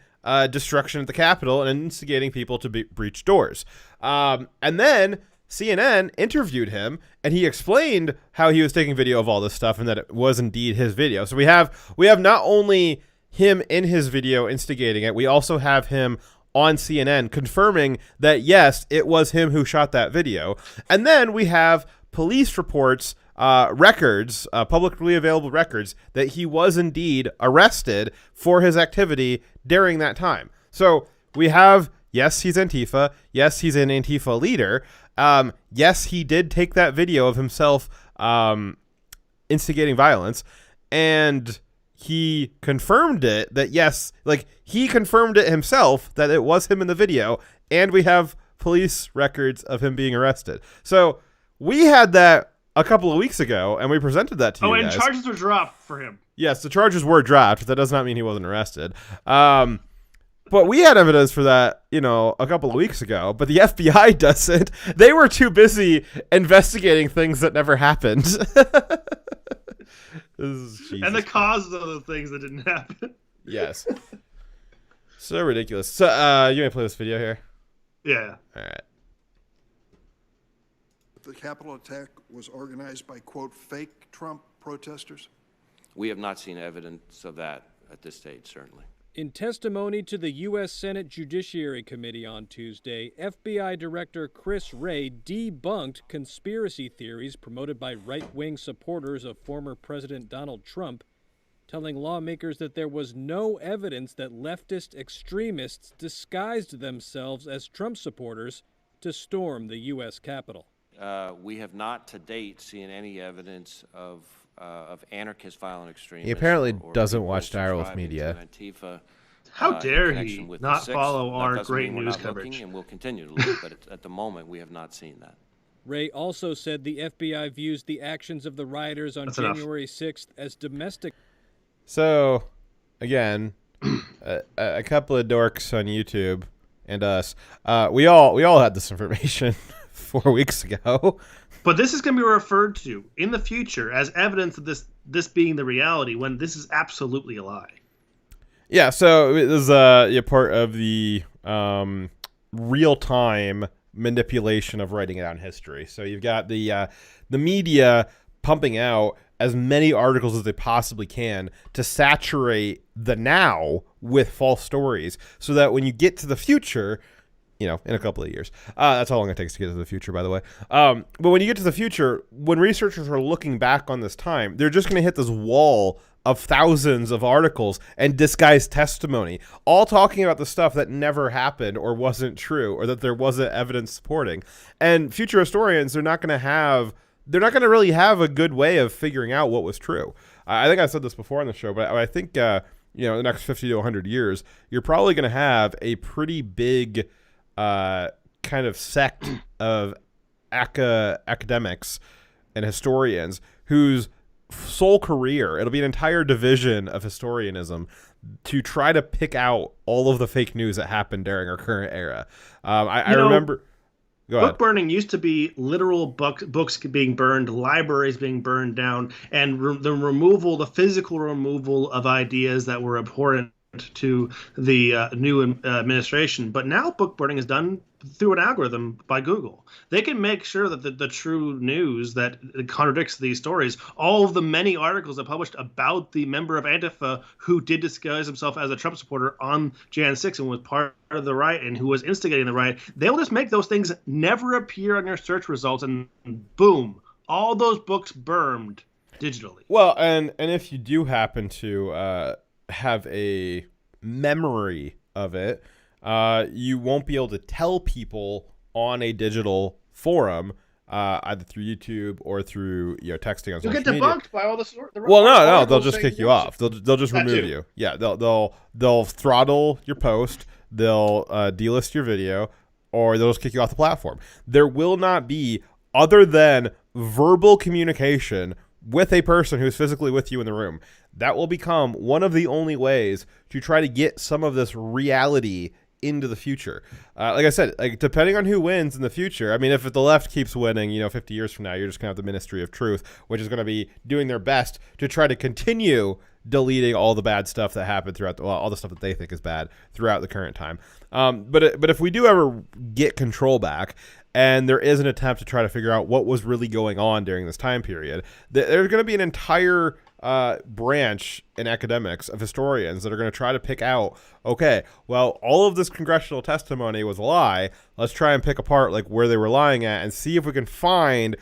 destruction at the Capitol and instigating people to breach doors. And then CNN interviewed him, and he explained how he was taking video of all this stuff and that it was indeed his video. So we have not only him in his video instigating it, we also have him on CNN confirming that, yes, it was him who shot that video. And then we have police reports, records, publicly available records, that he was indeed arrested for his activity during that time. So we have, yes, he's Antifa. Yes, he's an Antifa leader. Yes, he did take that video of himself instigating violence, and he confirmed it that, yes, like he confirmed it himself that it was him in the video, and we have police records of him being arrested. So we had that a couple of weeks ago, and we presented that to you guys. And charges were dropped for him. Yes, the charges were dropped. That does not mean he wasn't arrested. But we had evidence for that, a couple of weeks ago, but the FBI doesn't. They were too busy investigating things that never happened. And the causes of the things that didn't happen. Yes. So ridiculous. So, you want to play this video here? Yeah. All right. The Capitol attack was organized by, quote, fake Trump protesters? We have not seen evidence of that at this stage, certainly. In testimony to the U.S. Senate Judiciary Committee on Tuesday, FBI Director Chris Wray debunked conspiracy theories promoted by right-wing supporters of former President Donald Trump, telling lawmakers that there was no evidence that leftist extremists disguised themselves as Trump supporters to storm the U.S. Capitol. We have not to date seen any evidence of anarchist violent extremists. He apparently doesn't watch Direwolf Media. Antifa, how dare he not follow our great news coverage? And we'll continue to look, but at the moment we have not seen that. Wray also said the FBI views the actions of the rioters on January 6th as domestic. So, again, a couple of dorks on YouTube and us, we all had this information 4 weeks ago. But this is going to be referred to in the future as evidence of this being the reality, when this is absolutely a lie. Yeah, so it was a part of the real-time manipulation of writing down history. So you've got the media pumping out as many articles as they possibly can to saturate the now with false stories, so that when you get to the future, in a couple of years, that's how long it takes to get to the future, by the way. But when you get to the future, when researchers are looking back on this time, they're just going to hit this wall of thousands of articles and disguised testimony, all talking about the stuff that never happened or wasn't true, or that there wasn't evidence supporting. And future historians, they're not going to really have a good way of figuring out what was true. I think I said this before on the show, but I think, the next 50 to 100 years, you're probably going to have a pretty big kind of sect of academics and historians whose sole career, it'll be an entire division of historianism to try to pick out all of the fake news that happened during our current era. I remember... Go ahead. Book burning used to be literal books being burned, libraries being burned down, and the physical removal of ideas that were abhorrent to the new administration. But now book burning is done through an algorithm by Google. They can make sure that the true news that contradicts these stories, all of the many articles that published about the member of Antifa who did disguise himself as a Trump supporter on Jan 6 and was part of the riot and who was instigating the riot, they'll just make those things never appear on your search results, and boom, all those books burned digitally. Well, and if you do happen to have a memory of it, you won't be able to tell people on a digital forum, either through YouTube or through texting on social media. You'll get debunked by all the well, no, they'll just kick you off. They'll just remove you. Yeah, they'll throttle your post. They'll delist your video, or they'll just kick you off the platform. There will not be, other than verbal communication with a person who's physically with you in the room, that will become one of the only ways to try to get some of this reality into the future. Like I said, depending on who wins in the future, I mean, if the left keeps winning, 50 years from now, you're just going to have the Ministry of Truth, which is going to be doing their best to try to continue deleting all the bad stuff that happened throughout all the stuff that they think is bad throughout the current time. But if we do ever get control back, and there is an attempt to try to figure out what was really going on during this time period, there's going to be an entire branch in academics of historians that are going to try to pick out, okay, well, all of this congressional testimony was a lie. Let's try and pick apart where they were lying at and see if we can find,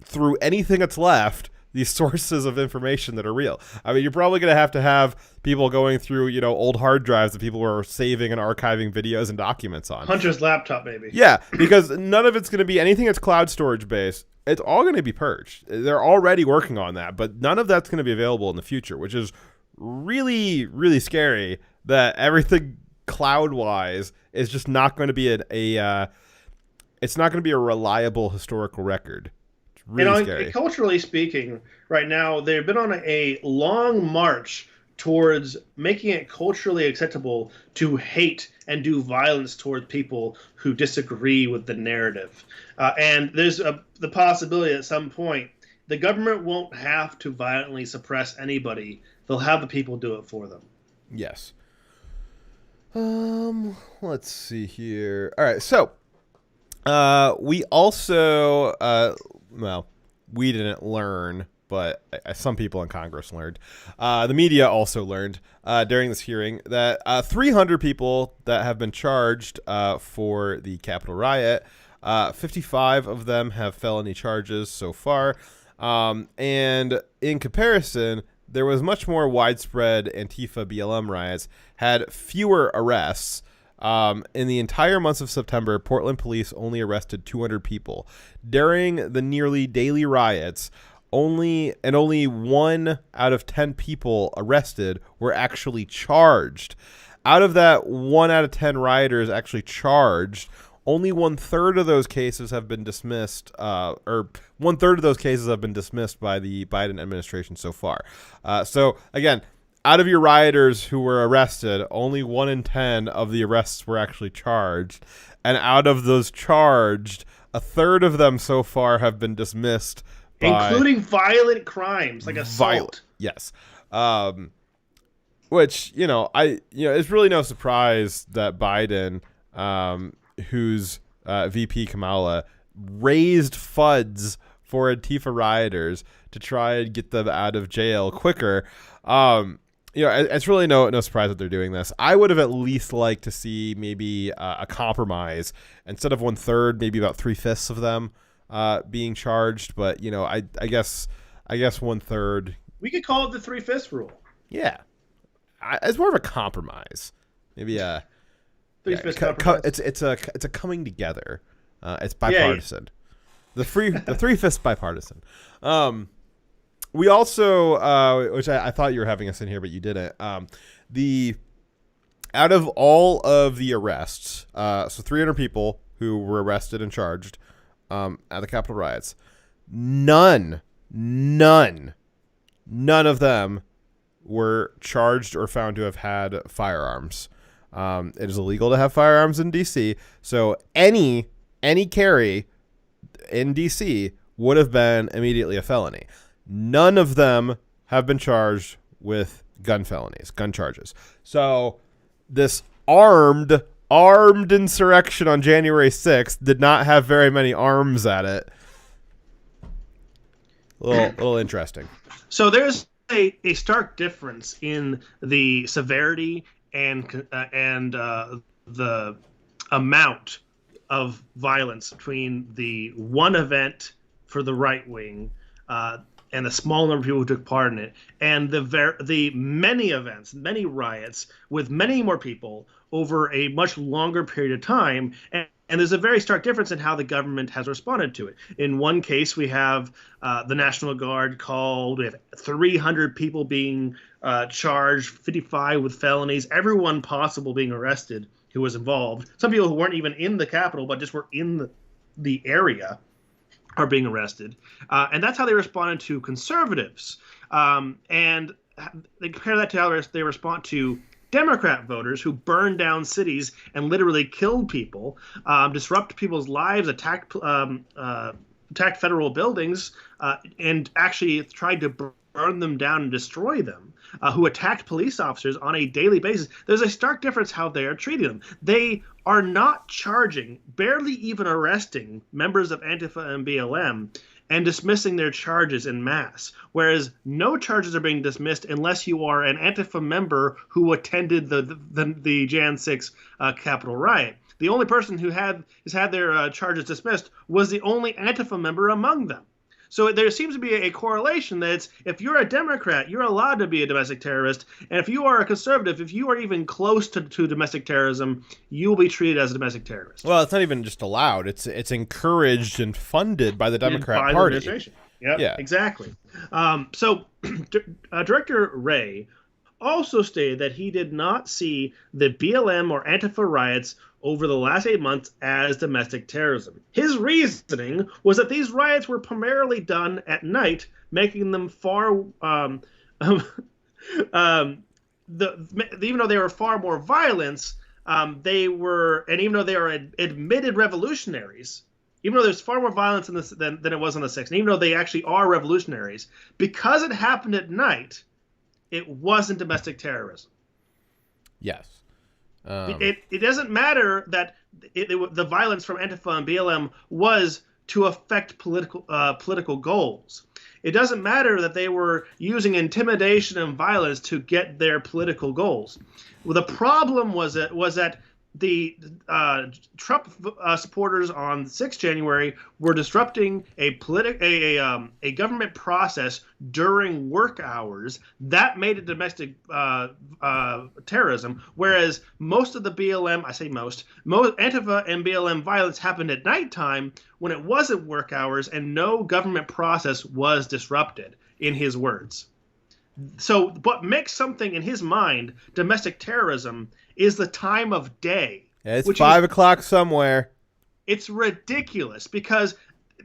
through anything that's left, these sources of information that are real. I mean, you're probably going to have people going through, old hard drives that people were saving and archiving videos and documents on. Hunter's laptop, maybe. Yeah, because none of it's going to be anything that's cloud storage based. It's all going to be purged. They're already working on that, but none of that's going to be available in the future, which is really, really scary, that everything cloud-wise is just not going to be it's not going to be a reliable historical record. Really scary. Culturally speaking, right now, they've been on a long march towards making it culturally acceptable to hate and do violence towards people who disagree with the narrative. And there's the possibility at some point the government won't have to violently suppress anybody. They'll have the people do it for them. Yes. Let's see here. All right, so we also well, we didn't learn, but some people in Congress learned. The media also learned during this hearing that 300 people that have been charged for the Capitol riot, 55 of them have felony charges so far. And in comparison, there was much more widespread Antifa BLM riots, had fewer arrests. In the entire month of September, Portland police only arrested 200 people. During the nearly daily riots, only 1 out of 10 people arrested were actually charged. Out of that 1 out of 10 rioters actually charged, only 1/3 of those cases have been dismissed, or 1/3 of those cases have been dismissed by the Biden administration so far. So again, out of your rioters who were arrested, only 1 in 10 of the arrests were actually charged. And out of those charged, 1/3 of them so far have been dismissed. Including violent crimes like assault. Yes. Which, it's really no surprise that Biden, whose VP Kamala raised funds for Antifa rioters to try and get them out of jail quicker. It's really no surprise that they're doing this. I would have at least liked to see maybe a compromise. Instead of 1/3, maybe about 3/5 of them being charged. But, I guess 1/3. We could call it the 3/5 rule. Yeah. It's more of a compromise. Maybe a 3/5 compromise. It's a coming together. It's bipartisan. Yeah. The 3/5 bipartisan. We also, which I thought you were having us in here, but you didn't. Out of all of the arrests, so 300 people who were arrested and charged at the Capitol riots, none of them were charged or found to have had firearms. It is illegal to have firearms in D.C., so any any carry in DC would have been immediately a felony. None of them have been charged with gun charges. So this armed insurrection on January 6th did not have very many arms at it. A little interesting. So there's a stark difference in the severity and the amount of violence between the one event for the right wing and the small number of people who took part in it, and the many events, many riots with many more people over a much longer period of time. And there's a very stark difference in how the government has responded to it. In one case, we have the National Guard called. We have 300 people being charged, 55 with felonies, everyone possible being arrested who was involved. Some people who weren't even in the Capitol, but just were in the area, are being arrested. And that's how they responded to conservatives. And they compare that to how they respond to Democrat voters who burned down cities and literally killed people, disrupt people's lives, attacked federal buildings, and actually tried to burn them down and destroy them, who attacked police officers on a daily basis. There's a stark difference how they are treating them. They are not charging, barely even arresting members of Antifa and BLM and dismissing their charges en masse, whereas no charges are being dismissed unless you are an Antifa member who attended the Jan 6 Capitol riot. The only person who has had their charges dismissed was the only Antifa member among them. So there seems to be a correlation that if you're a Democrat, you're allowed to be a domestic terrorist. And if you are a conservative, if you are even close to domestic terrorism, you will be treated as a domestic terrorist. Well, it's not even just allowed. It's encouraged and funded by the Democrat Party. The administration. Yep, yeah, exactly. So Director Wray also stated that he did not see the BLM or Antifa riots over the last 8 months as domestic terrorism. His reasoning was that these riots were primarily done at night, making them far, even though they were far more violent, and even though they are admitted revolutionaries, even though there's far more violence in this than it was on the 6th, and even though they actually are revolutionaries, because it happened at night, it wasn't domestic terrorism. Yes. It doesn't matter that the violence from Antifa and BLM was to affect political goals. It doesn't matter that they were using intimidation and violence to get their political goals. Well, the problem was that the Trump supporters on 6 January were disrupting a government process during work hours. That made it domestic terrorism, whereas most of the BLM, I say most Antifa and BLM violence happened at nighttime when it wasn't work hours and no government process was disrupted, in his words. So what makes something in his mind domestic terrorism is the time of day. Yeah, it's 5 o'clock somewhere. It's ridiculous because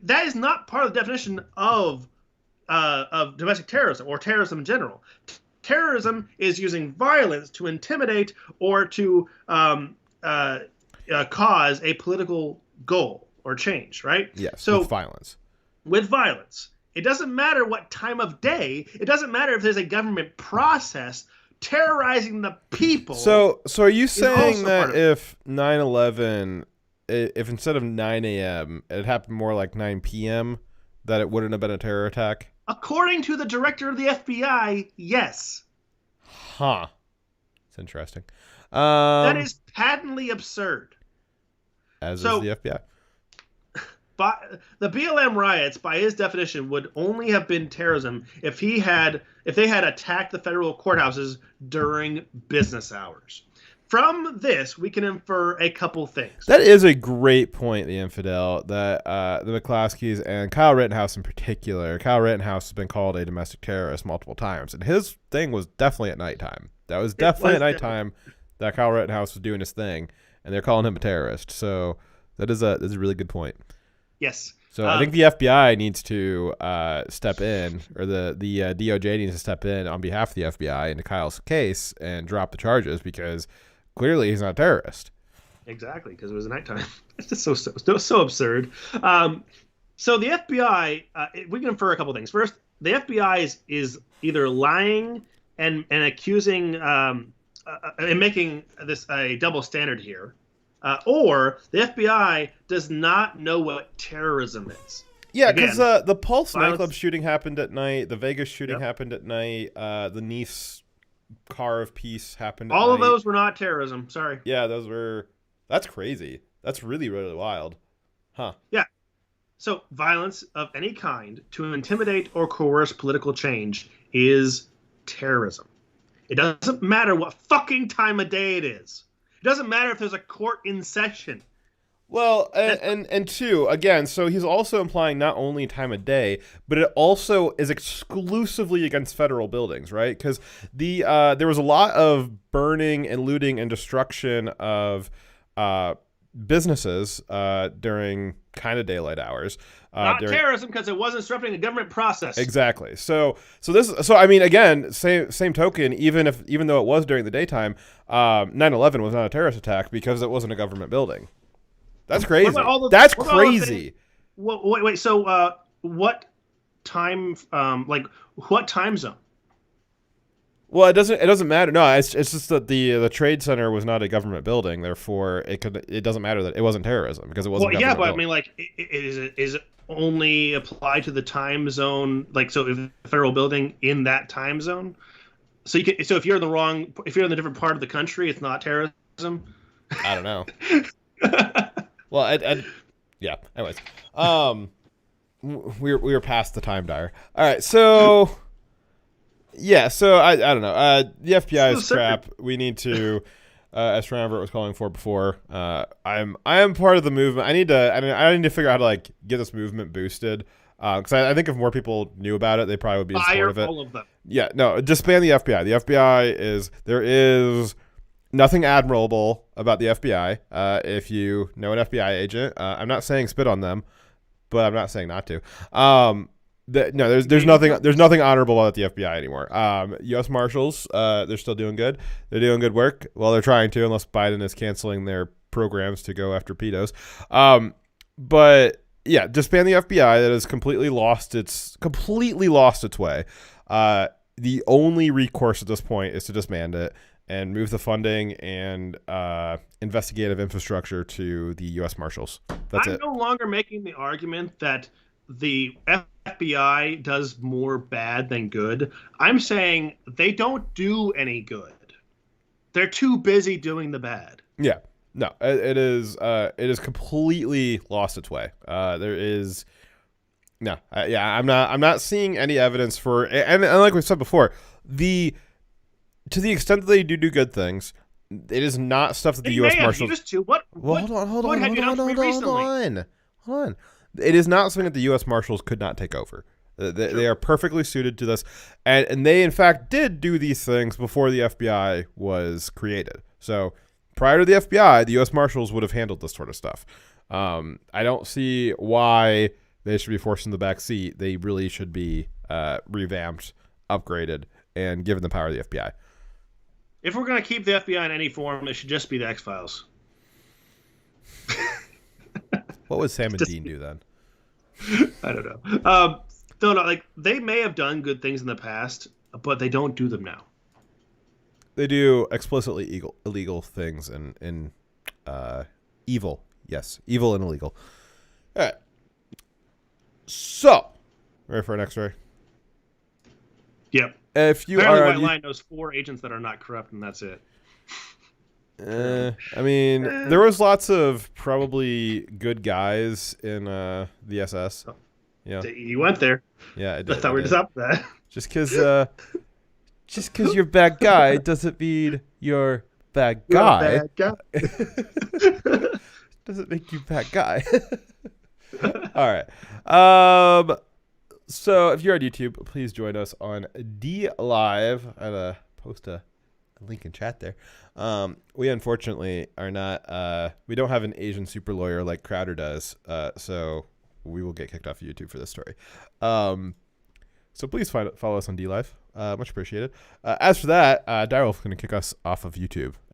that is not part of the definition of domestic terrorism or terrorism in general. Terrorism is using violence to intimidate or to cause a political goal or change, right? Yes, so with violence. With violence. It doesn't matter what time of day. It doesn't matter if there's a government process terrorizing the people. So are you saying that if 9/11, if instead of 9 a.m. it happened more like 9 p.m., that it wouldn't have been a terror attack? According to the director of the FBI, yes. Huh. It's interesting. That is patently absurd. As is the FBI. The BLM riots, by his definition, would only have been terrorism if they had attacked the federal courthouses during business hours. From this, we can infer a couple things. That is a great point, the infidel, that the McCloskeys and Kyle Rittenhouse in particular. Kyle Rittenhouse has been called a domestic terrorist multiple times, and his thing was definitely at nighttime. That was definitely at nighttime that Kyle Rittenhouse was doing his thing, and they're calling him a terrorist. So that is a really good point. Yes. So I think the FBI needs to step in, or the DOJ needs to step in on behalf of the FBI into Kyle's case and drop the charges because clearly he's not a terrorist. Exactly, because it was nighttime. It's just so absurd. So the FBI, we can infer a couple things. First, the FBI is either lying and accusing and making this a double standard here, or the FBI does not know what terrorism is. Yeah, because the Pulse nightclub shooting happened at night. The Vegas shooting happened at night. The Nice car of peace happened at night. All of those were not terrorism. Sorry. Yeah, those were... That's crazy. That's really, really wild. Huh. Yeah. So violence of any kind to intimidate or coerce political change is terrorism. It doesn't matter what fucking time of day it is. It doesn't matter if there's a court in session. Well, and two, again, so he's also implying not only time of day, but it also is exclusively against federal buildings, right? Because there was a lot of burning and looting and destruction of businesses during kind of daylight hours. Not terrorism because it wasn't disrupting a government process. Exactly. So I mean, again, same token. Even though it was during the daytime, 9/11 was not a terrorist attack because it wasn't a government building. That's crazy. That's crazy. Wait. So what time? What time zone? Well, it doesn't matter. No, it's just that the Trade Center was not a government building, therefore it doesn't matter that it wasn't terrorism because it wasn't. Well, yeah, but building. I mean, is it only apply to the time zone? Like, so if a federal building in that time zone, so if you're in the different part of the country, it's not terrorism. I don't know. Well, yeah. Anyways, we were past the time, Dyer. All right, so. Yeah, so I don't know. The FBI is crap. We need to, as Schramberg was calling for before. I am part of the movement. I need to figure out how to like get this movement boosted. Because I think if more people knew about it, they probably would be in support of it. All of them. Yeah, no, disband the FBI. The FBI there is nothing admirable about the FBI. If you know an FBI agent, I'm not saying spit on them, but I'm not saying not to. No, there's nothing honorable about the FBI anymore. U.S. Marshals, they're still doing good. They're doing good work. Well, they're trying to, unless Biden is canceling their programs to go after pedos. But yeah, disband the FBI. That has completely lost its way. The only recourse at this point is to disband it and move the funding and investigative infrastructure to the U.S. Marshals. That's it. I'm no longer making the argument that the FBI does more bad than good. I'm saying they don't do any good. They're too busy doing the bad. Yeah. No, it is completely lost its way. There is no. I'm not seeing any evidence for, and like we said before, to the extent that they do good things, it is not stuff that the U.S. Marshals used to. Hold on. It is not something that the U.S. Marshals could not take over. They are perfectly suited to this, and they in fact did do these things before the FBI was created. So prior to the FBI, the U.S. Marshals would have handled this sort of stuff. I don't see why they should be forced in the back seat. They really should be revamped, upgraded, and given the power of the FBI. If we're going to keep the FBI in any form, it should just be the X-Files. What would Sam and Dean do then? I don't know. No, like they may have done good things in the past, but they don't do them now. They do explicitly illegal things and evil. Yes, evil and illegal. All right. So, ready for an X-ray? Yep. If you Apparently are, White Line knows 4 agents that are not corrupt, and that's it. I mean, there was lots of probably good guys in the SS. Yeah, you went there. Yeah, I did. I thought we were up that. Just because you're a bad guy doesn't mean you're bad guy. Doesn't make you bad guy. All right. So if you're on YouTube, please join us on D Live. I'll post a link in chat there. We unfortunately are not. We don't have an Asian super lawyer like Crowder does. So we will get kicked off of YouTube for this story. So please follow us on D Live. Much appreciated. As for that, Direwolf is going to kick us off of YouTube.